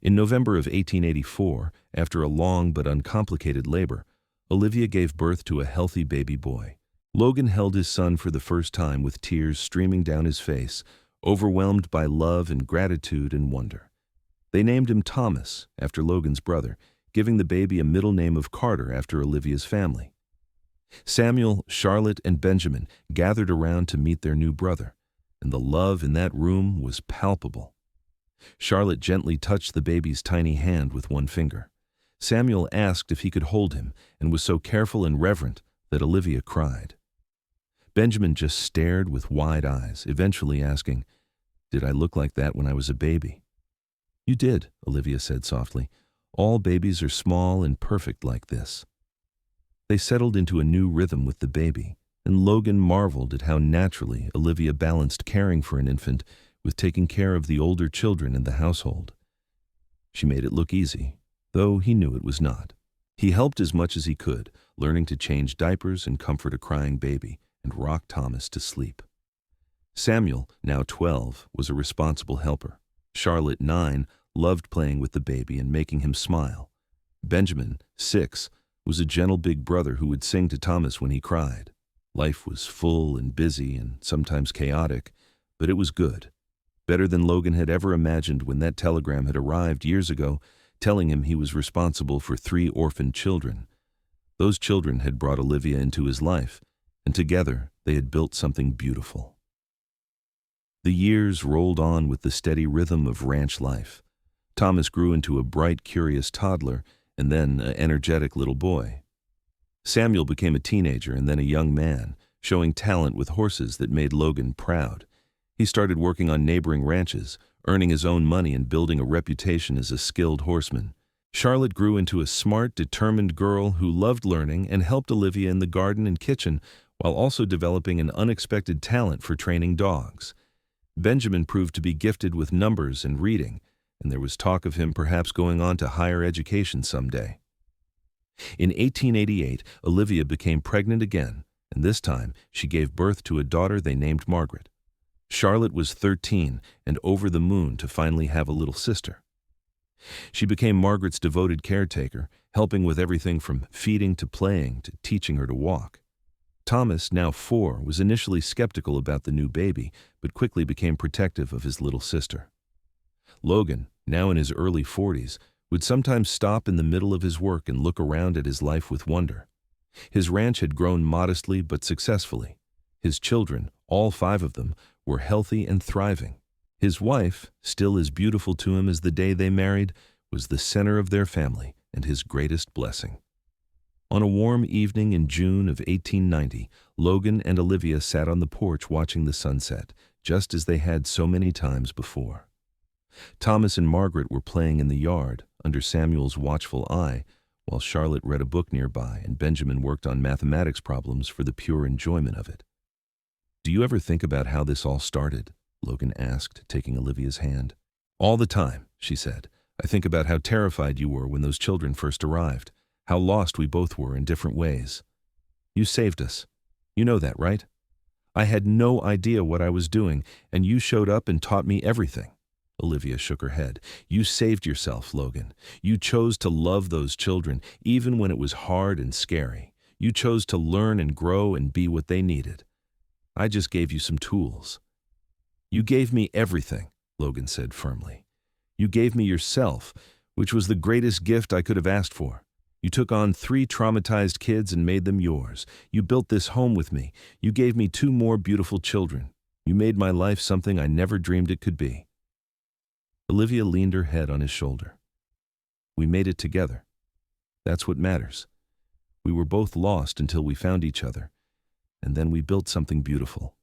In November of 1884, after a long but uncomplicated labor, Olivia gave birth to a healthy baby boy. Logan held his son for the first time with tears streaming down his face, overwhelmed by love and gratitude and wonder. They named him Thomas, after Logan's brother, giving the baby a middle name of Carter after Olivia's family. Samuel, Charlotte, and Benjamin gathered around to meet their new brother, and the love in that room was palpable. Charlotte gently touched the baby's tiny hand with one finger. Samuel asked if he could hold him and was so careful and reverent that Olivia cried. Benjamin just stared with wide eyes, eventually asking, "Did I look like that when I was a baby?" "You did," Olivia said softly. "All babies are small and perfect like this." They settled into a new rhythm with the baby, and Logan marveled at how naturally Olivia balanced caring for an infant with taking care of the older children in the household. She made it look easy, though he knew it was not. He helped as much as he could, learning to change diapers and comfort a crying baby, and rock Thomas to sleep. Samuel, now 12, was a responsible helper. Charlotte, 9, loved playing with the baby and making him smile. Benjamin, 6, was a gentle big brother who would sing to Thomas when he cried. Life was full and busy and sometimes chaotic, but it was good. Better than Logan had ever imagined when that telegram had arrived years ago, telling him he was responsible for 3 orphaned children. Those children had brought Olivia into his life, and together they had built something beautiful. The years rolled on with the steady rhythm of ranch life. Thomas grew into a bright, curious toddler, and then an energetic little boy. Samuel became a teenager and then a young man, showing talent with horses that made Logan proud. He started working on neighboring ranches, earning his own money and building a reputation as a skilled horseman. Charlotte grew into a smart, determined girl who loved learning and helped Olivia in the garden and kitchen, while also developing an unexpected talent for training dogs. Benjamin proved to be gifted with numbers and reading, and there was talk of him perhaps going on to higher education someday. In 1888, Olivia became pregnant again, and this time she gave birth to a daughter they named Margaret. Charlotte was 13 and over the moon to finally have a little sister. She became Margaret's devoted caretaker, helping with everything from feeding to playing to teaching her to walk. Thomas, now 4, was initially skeptical about the new baby, but quickly became protective of his little sister. Logan, now in his early 40s, would sometimes stop in the middle of his work and look around at his life with wonder. His ranch had grown modestly but successfully. His children, all 5 of them, were healthy and thriving. His wife, still as beautiful to him as the day they married, was the center of their family and his greatest blessing. On a warm evening in June of 1890, Logan and Olivia sat on the porch watching the sunset, just as they had so many times before. Thomas and Margaret were playing in the yard, under Samuel's watchful eye, while Charlotte read a book nearby and Benjamin worked on mathematics problems for the pure enjoyment of it. "Do you ever think about how this all started?" Logan asked, taking Olivia's hand. "All the time," she said. "I think about how terrified you were when those children first arrived, how lost we both were in different ways. You saved us. You know that, right? I had no idea what I was doing, and you showed up and taught me everything." Olivia shook her head. "You saved yourself, Logan. You chose to love those children, even when it was hard and scary. You chose to learn and grow and be what they needed. I just gave you some tools." "You gave me everything," Logan said firmly. "You gave me yourself, which was the greatest gift I could have asked for. You took on 3 traumatized kids and made them yours. You built this home with me. You gave me 2 more beautiful children. You made my life something I never dreamed it could be." Olivia leaned her head on his shoulder. "We made it together. That's what matters. We were both lost until we found each other, and then we built something beautiful."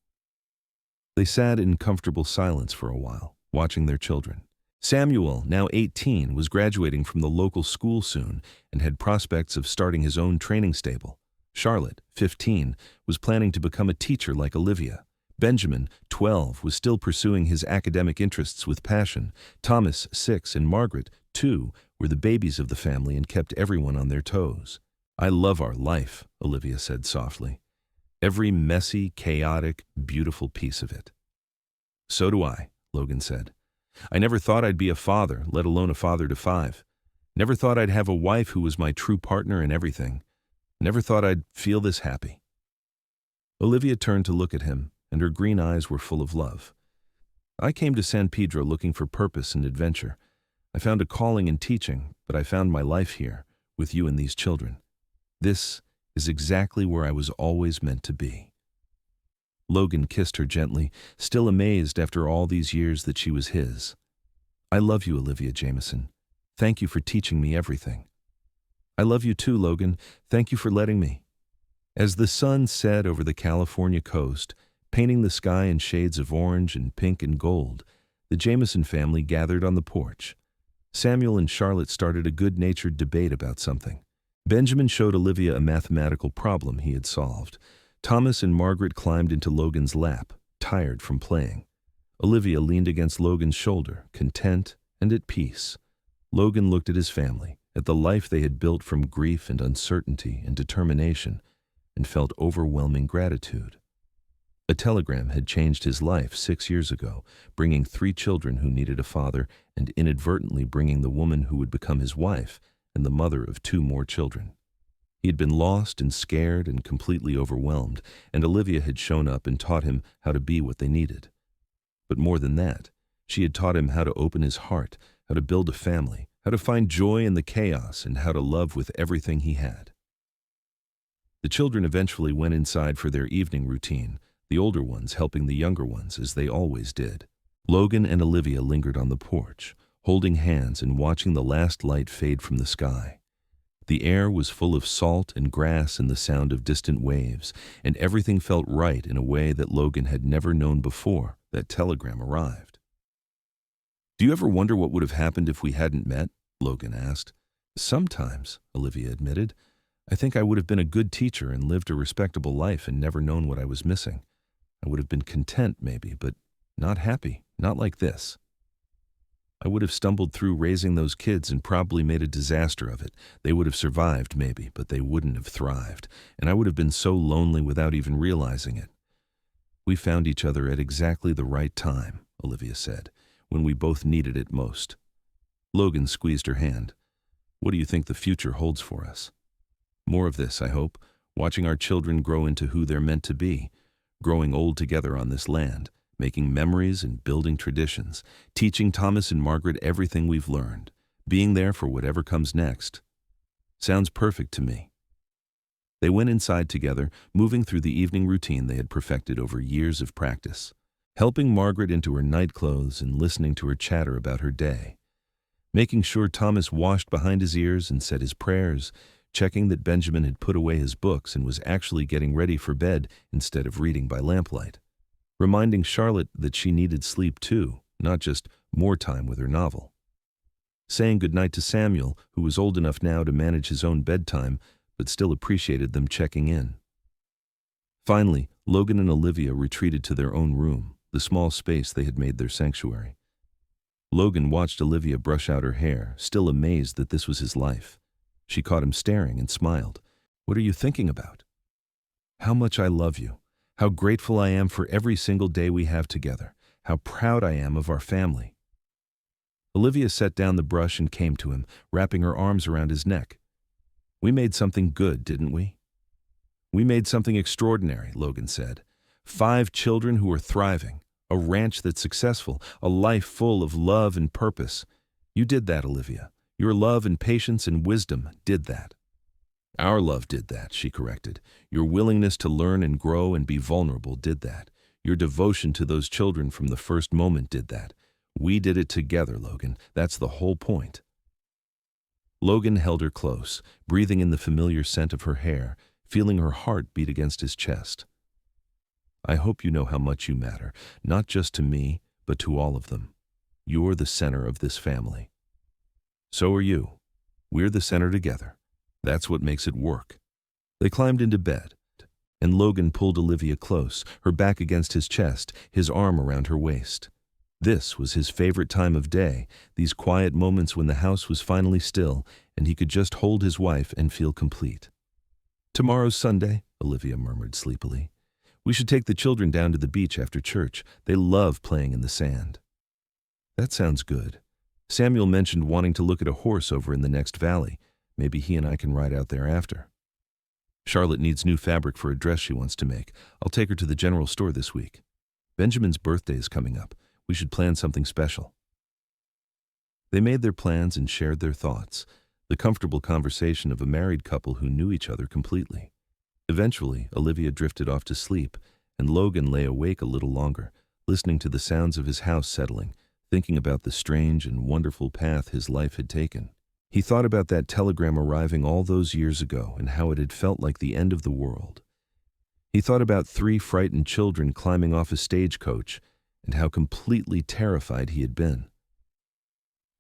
They sat in comfortable silence for a while, watching their children. Samuel, now 18, was graduating from the local school soon and had prospects of starting his own training stable. Charlotte, 15, was planning to become a teacher like Olivia. Benjamin, 12, was still pursuing his academic interests with passion. Thomas, 6, and Margaret, 2, were the babies of the family and kept everyone on their toes. "I love our life," Olivia said softly. "Every messy, chaotic, beautiful piece of it." "So do I," Logan said. "I never thought I'd be a father, let alone a father to 5. Never thought I'd have a wife who was my true partner in everything. Never thought I'd feel this happy." Olivia turned to look at him, and her green eyes were full of love. "I came to San Pedro looking for purpose and adventure. I found a calling in teaching, but I found my life here, with you and these children. This is exactly where I was always meant to be." Logan kissed her gently, still amazed after all these years that she was his. "I love you, Olivia Jameson. Thank you for teaching me everything." I love you too, Logan. Thank you for letting me. As the sun set over the California coast, painting the sky in shades of orange and pink and gold, the Jameson family gathered on the porch. Samuel and Charlotte started a good-natured debate about something. Benjamin showed Olivia a mathematical problem he had solved. Thomas and Margaret climbed into Logan's lap, tired from playing. Olivia leaned against Logan's shoulder, content and at peace. Logan looked at his family, at the life they had built from grief and uncertainty and determination, and felt overwhelming gratitude. A telegram had changed his life 6 years ago, bringing 3 children who needed a father and inadvertently bringing the woman who would become his wife and the mother of 2 more children. He had been lost and scared and completely overwhelmed, and Olivia had shown up and taught him how to be what they needed. But more than that, she had taught him how to open his heart, how to build a family, how to find joy in the chaos, and how to love with everything he had. The children eventually went inside for their evening routine, the older ones helping the younger ones, as they always did. Logan and Olivia lingered on the porch, holding hands and watching the last light fade from the sky. The air was full of salt and grass and the sound of distant waves, and everything felt right in a way that Logan had never known before that telegram arrived. "Do you ever wonder what would have happened if we hadn't met?" Logan asked. "Sometimes," Olivia admitted. "I think I would have been a good teacher and lived a respectable life and never known what I was missing. I would have been content, maybe, but not happy, not like this. I would have stumbled through raising those kids and probably made a disaster of it. They would have survived, maybe, but they wouldn't have thrived, and I would have been so lonely without even realizing it. We found each other at exactly the right time," Olivia said, "when we both needed it most." Logan squeezed her hand. "What do you think the future holds for us?" "More of this, I hope, watching our children grow into who they're meant to be, growing old together on this land, making memories and building traditions, teaching Thomas and Margaret everything we've learned, being there for whatever comes next. Sounds perfect to me." They went inside together, moving through the evening routine they had perfected over years of practice, helping Margaret into her nightclothes and listening to her chatter about her day, making sure Thomas washed behind his ears and said his prayers, checking that Benjamin had put away his books and was actually getting ready for bed instead of reading by lamplight, reminding Charlotte that she needed sleep too, not just more time with her novel, saying goodnight to Samuel, who was old enough now to manage his own bedtime, but still appreciated them checking in. Finally, Logan and Olivia retreated to their own room, the small space they had made their sanctuary. Logan watched Olivia brush out her hair, still amazed that this was his life. She caught him staring and smiled. "What are you thinking about?" "How much I love you. How grateful I am for every single day we have together. How proud I am of our family." Olivia set down the brush and came to him, wrapping her arms around his neck. "We made something good, didn't we?" "We made something extraordinary," Logan said. 5 children who are thriving, a ranch that's successful, a life full of love and purpose. You did that, Olivia. Your love and patience and wisdom did that. "Our love did that," she corrected. "Your willingness to learn and grow and be vulnerable did that. Your devotion to those children from the first moment did that. We did it together, Logan. That's the whole point." Logan held her close, breathing in the familiar scent of her hair, feeling her heart beat against his chest. "I hope you know how much you matter, not just to me, but to all of them. You're the center of this family. So are you. We're the center together. That's what makes it work." They climbed into bed, and Logan pulled Olivia close, her back against his chest, his arm around her waist. This was his favorite time of day, these quiet moments when the house was finally still and he could just hold his wife and feel complete. "Tomorrow's Sunday," Olivia murmured sleepily. "We should take the children down to the beach after church. They love playing in the sand." "That sounds good. Samuel mentioned wanting to look at a horse over in the next valley. Maybe he and I can ride out there after. Charlotte needs new fabric for a dress she wants to make. I'll take her to the general store this week. Benjamin's birthday is coming up. We should plan something special." They made their plans and shared their thoughts, the comfortable conversation of a married couple who knew each other completely. Eventually, Olivia drifted off to sleep, and Logan lay awake a little longer, listening to the sounds of his house settling, thinking about the strange and wonderful path his life had taken. He thought about that telegram arriving all those years ago and how it had felt like the end of the world. He thought about 3 frightened children climbing off a stagecoach and how completely terrified he had been.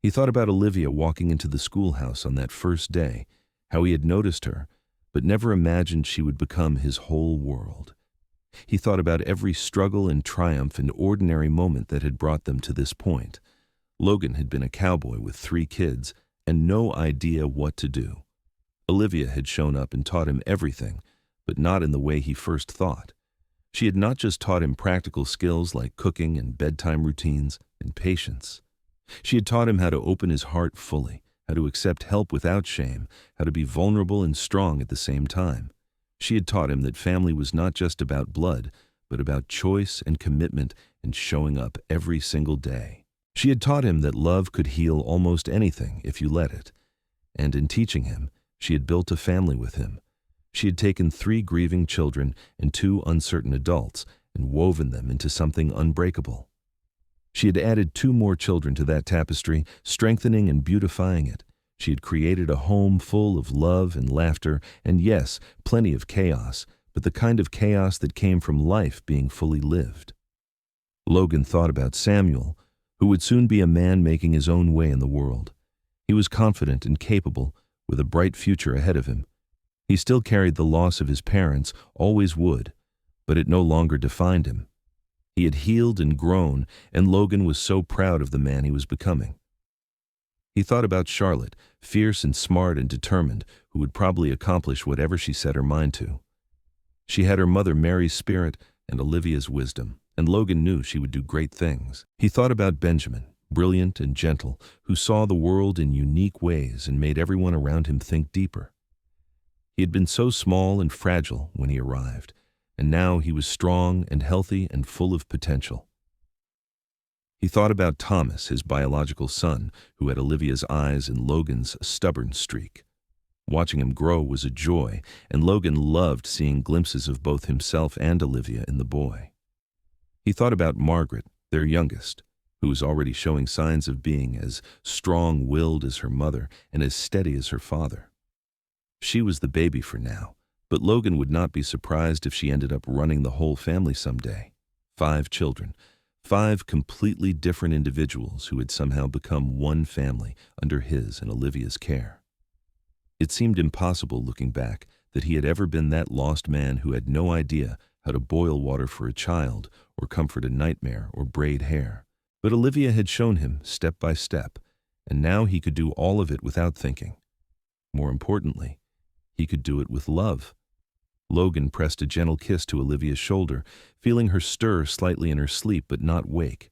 He thought about Olivia walking into the schoolhouse on that first day, how he had noticed her, but never imagined she would become his whole world. He thought about every struggle and triumph and ordinary moment that had brought them to this point. Logan had been a cowboy with 3 kids and no idea what to do. Olivia had shown up and taught him everything, but not in the way he first thought. She had not just taught him practical skills like cooking and bedtime routines and patience. She had taught him how to open his heart fully, how to accept help without shame, how to be vulnerable and strong at the same time. She had taught him that family was not just about blood, but about choice and commitment and showing up every single day. She had taught him that love could heal almost anything if you let it. And in teaching him, she had built a family with him. She had taken 3 grieving children and 2 uncertain adults and woven them into something unbreakable. She had added 2 more children to that tapestry, strengthening and beautifying it. She had created a home full of love and laughter, and yes, plenty of chaos, but the kind of chaos that came from life being fully lived. Logan thought about Samuel, who would soon be a man making his own way in the world. He was confident and capable, with a bright future ahead of him. He still carried the loss of his parents, always would, but it no longer defined him. He had healed and grown, and Logan was so proud of the man he was becoming. He thought about Charlotte, fierce and smart and determined, who would probably accomplish whatever she set her mind to. She had her mother Mary's spirit and Olivia's wisdom, and Logan knew she would do great things. He thought about Benjamin, brilliant and gentle, who saw the world in unique ways and made everyone around him think deeper. He had been so small and fragile when he arrived, and now he was strong and healthy and full of potential. He thought about Thomas, his biological son, who had Olivia's eyes and Logan's stubborn streak. Watching him grow was a joy, and Logan loved seeing glimpses of both himself and Olivia in the boy. He thought about Margaret, their youngest, who was already showing signs of being as strong-willed as her mother and as steady as her father. She was the baby for now, but Logan would not be surprised if she ended up running the whole family someday. 5 children, 5 completely different individuals who had somehow become one family under his and Olivia's care. It seemed impossible looking back that he had ever been that lost man who had no idea how to boil water for a child or comfort a nightmare or braid hair. But Olivia had shown him step by step, and now he could do all of it without thinking. More importantly, he could do it with love. Logan pressed a gentle kiss to Olivia's shoulder, feeling her stir slightly in her sleep but not wake.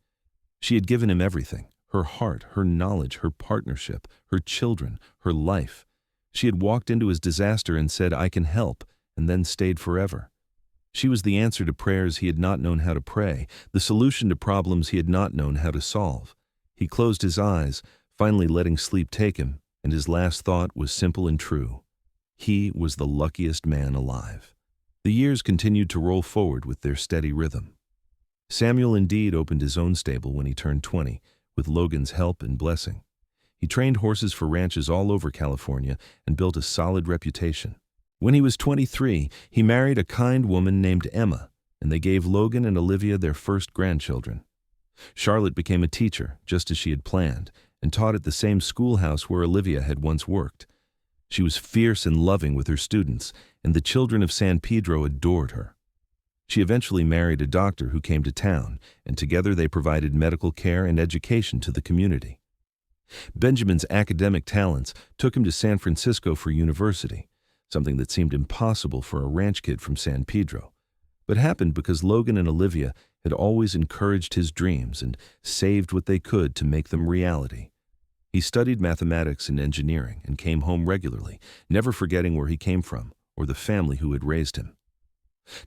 She had given him everything, her heart, her knowledge, her partnership, her children, her life. She had walked into his disaster and said, "I can help," and then stayed forever. She was the answer to prayers he had not known how to pray, the solution to problems he had not known how to solve. He closed his eyes, finally letting sleep take him, and his last thought was simple and true. He was the luckiest man alive. The years continued to roll forward with their steady rhythm. Samuel indeed opened his own stable when he turned 20, with Logan's help and blessing. He trained horses for ranches all over California and built a solid reputation. When he was 23, he married a kind woman named Emma, and they gave Logan and Olivia their first grandchildren. Charlotte became a teacher, just as she had planned, and taught at the same schoolhouse where Olivia had once worked. She was fierce and loving with her students, and the children of San Pedro adored her. She eventually married a doctor who came to town, and together they provided medical care and education to the community. Benjamin's academic talents took him to San Francisco for university, something that seemed impossible for a ranch kid from San Pedro, but happened because Logan and Olivia had always encouraged his dreams and saved what they could to make them reality. He studied mathematics and engineering and came home regularly, never forgetting where he came from or the family who had raised him.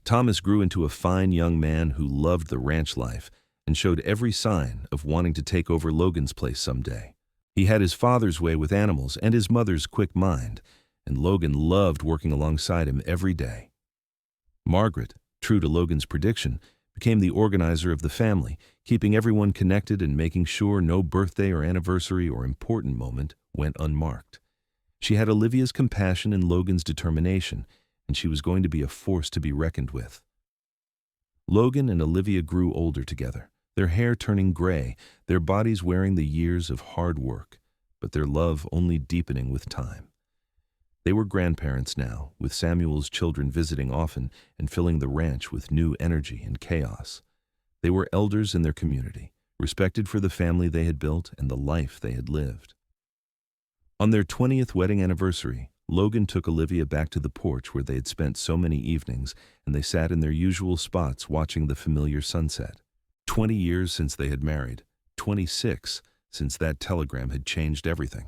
Thomas grew into a fine young man who loved the ranch life and showed every sign of wanting to take over Logan's place someday. He had his father's way with animals and his mother's quick mind, and Logan loved working alongside him every day. Margaret, true to Logan's prediction, became the organizer of the family, keeping everyone connected and making sure no birthday or anniversary or important moment went unmarked. She had Olivia's compassion and Logan's determination, and she was going to be a force to be reckoned with. Logan and Olivia grew older together, their hair turning gray, their bodies wearing the years of hard work, but their love only deepening with time. They were grandparents now, with Samuel's children visiting often and filling the ranch with new energy and chaos. They were elders in their community, respected for the family they had built and the life they had lived. On their 20th wedding anniversary, Logan took Olivia back to the porch where they had spent so many evenings, and they sat in their usual spots watching the familiar sunset. 20 years since they had married, 26 since that telegram had changed everything.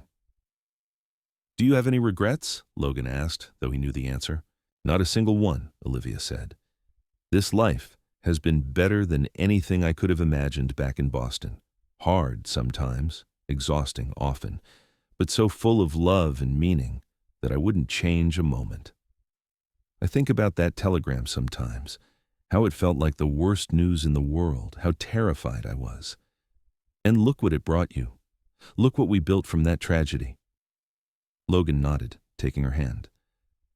"Do you have any regrets?" Logan asked, though he knew the answer. "Not a single one," Olivia said. "This life has been better than anything I could have imagined back in Boston. Hard sometimes, exhausting often, but so full of love and meaning that I wouldn't change a moment. I think about that telegram sometimes, how it felt like the worst news in the world, how terrified I was. And look what it brought you. Look what we built from that tragedy." Logan nodded, taking her hand.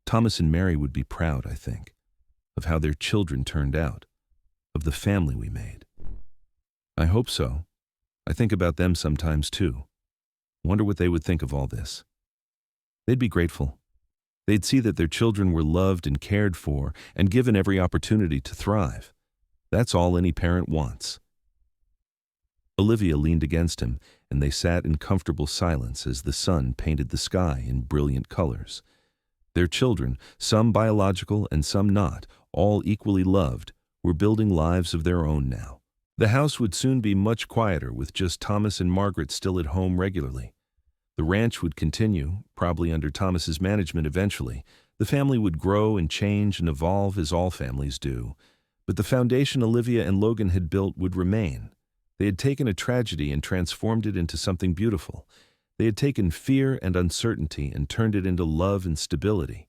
Thomas and Mary would be proud, I think, of how their children turned out, of the family we made. "I hope so. I think about them sometimes too. Wonder what they would think of all this. They'd be grateful. They'd see that their children were loved and cared for and given every opportunity to thrive. That's all any parent wants." Olivia leaned against him, and they sat in comfortable silence as the sun painted the sky in brilliant colors. Their children, some biological and some not, all equally loved, were building lives of their own now. The house would soon be much quieter, with just Thomas and Margaret still at home regularly. The ranch would continue, probably under Thomas's management eventually. The family would grow and change and evolve as all families do. But the foundation Olivia and Logan had built would remain. They had taken a tragedy and transformed it into something beautiful. They had taken fear and uncertainty and turned it into love and stability.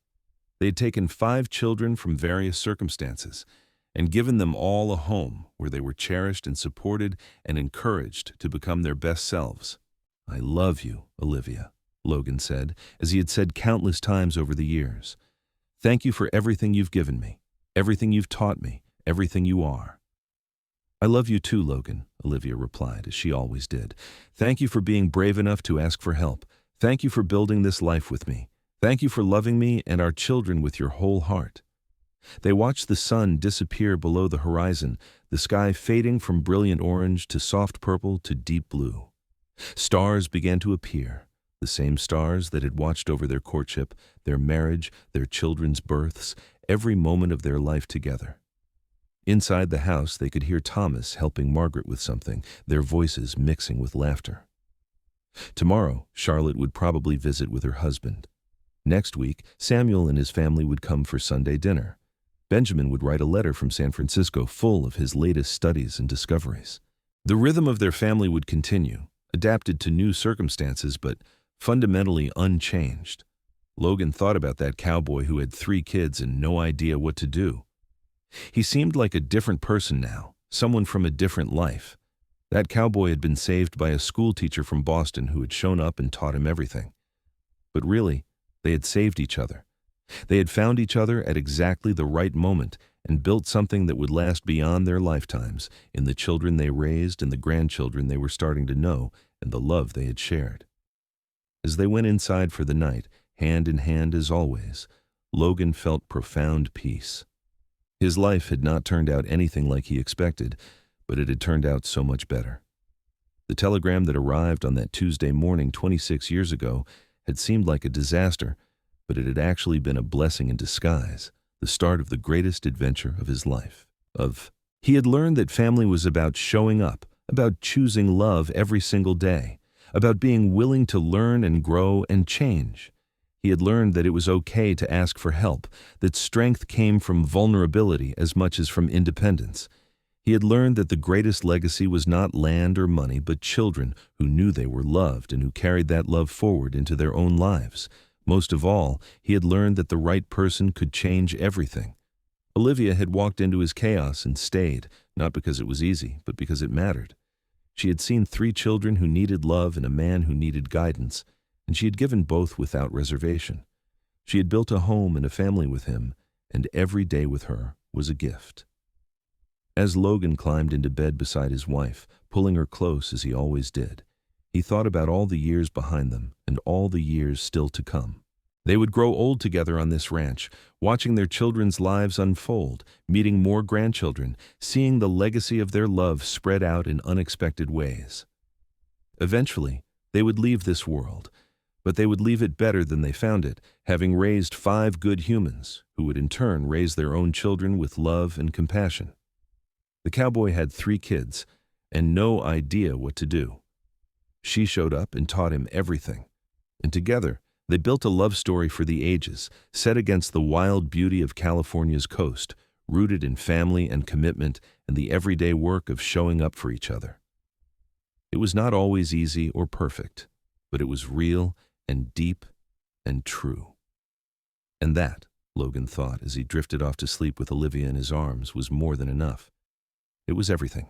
They had taken 5 children from various circumstances and given them all a home where they were cherished and supported and encouraged to become their best selves. "I love you, Olivia," Logan said, as he had said countless times over the years. "Thank you for everything you've given me, everything you've taught me, everything you are." "I love you too, Logan," Olivia replied, as she always did. "Thank you for being brave enough to ask for help. Thank you for building this life with me. Thank you for loving me and our children with your whole heart." They watched the sun disappear below the horizon, the sky fading from brilliant orange to soft purple to deep blue. Stars began to appear, the same stars that had watched over their courtship, their marriage, their children's births, every moment of their life together. Inside the house, they could hear Thomas helping Margaret with something, their voices mixing with laughter. Tomorrow, Charlotte would probably visit with her husband. Next week, Samuel and his family would come for Sunday dinner. Benjamin would write a letter from San Francisco full of his latest studies and discoveries. The rhythm of their family would continue, adapted to new circumstances, but fundamentally unchanged. Logan thought about that cowboy who had 3 kids and no idea what to do. He seemed like a different person now, someone from a different life. That cowboy had been saved by a schoolteacher from Boston who had shown up and taught him everything. But really, they had saved each other. They had found each other at exactly the right moment and built something that would last beyond their lifetimes, in the children they raised and the grandchildren they were starting to know and the love they had shared. As they went inside for the night, hand in hand as always, Logan felt profound peace. His life had not turned out anything like he expected, but it had turned out so much better. The telegram that arrived on that Tuesday morning 26 years ago had seemed like a disaster, but it had actually been a blessing in disguise, the start of the greatest adventure of his life. He had learned that family was about showing up, about choosing love every single day, about being willing to learn and grow and change. He had learned that it was okay to ask for help, that strength came from vulnerability as much as from independence. He had learned that the greatest legacy was not land or money, but children who knew they were loved and who carried that love forward into their own lives. Most of all, he had learned that the right person could change everything. Olivia had walked into his chaos and stayed, not because it was easy, but because it mattered. She had seen 3 children who needed love and a man who needed guidance, and she had given both without reservation. She had built a home and a family with him, and every day with her was a gift. As Logan climbed into bed beside his wife, pulling her close as he always did, he thought about all the years behind them and all the years still to come. They would grow old together on this ranch, watching their children's lives unfold, meeting more grandchildren, seeing the legacy of their love spread out in unexpected ways. Eventually, they would leave this world, but they would leave it better than they found it, having raised 5 good humans, who would in turn raise their own children with love and compassion. The cowboy had 3 kids, and no idea what to do. She showed up and taught him everything, and together, they built a love story for the ages, set against the wild beauty of California's coast, rooted in family and commitment and the everyday work of showing up for each other. It was not always easy or perfect, but it was real and deep and true. And that, Logan thought as he drifted off to sleep with Olivia in his arms, was more than enough. It was everything.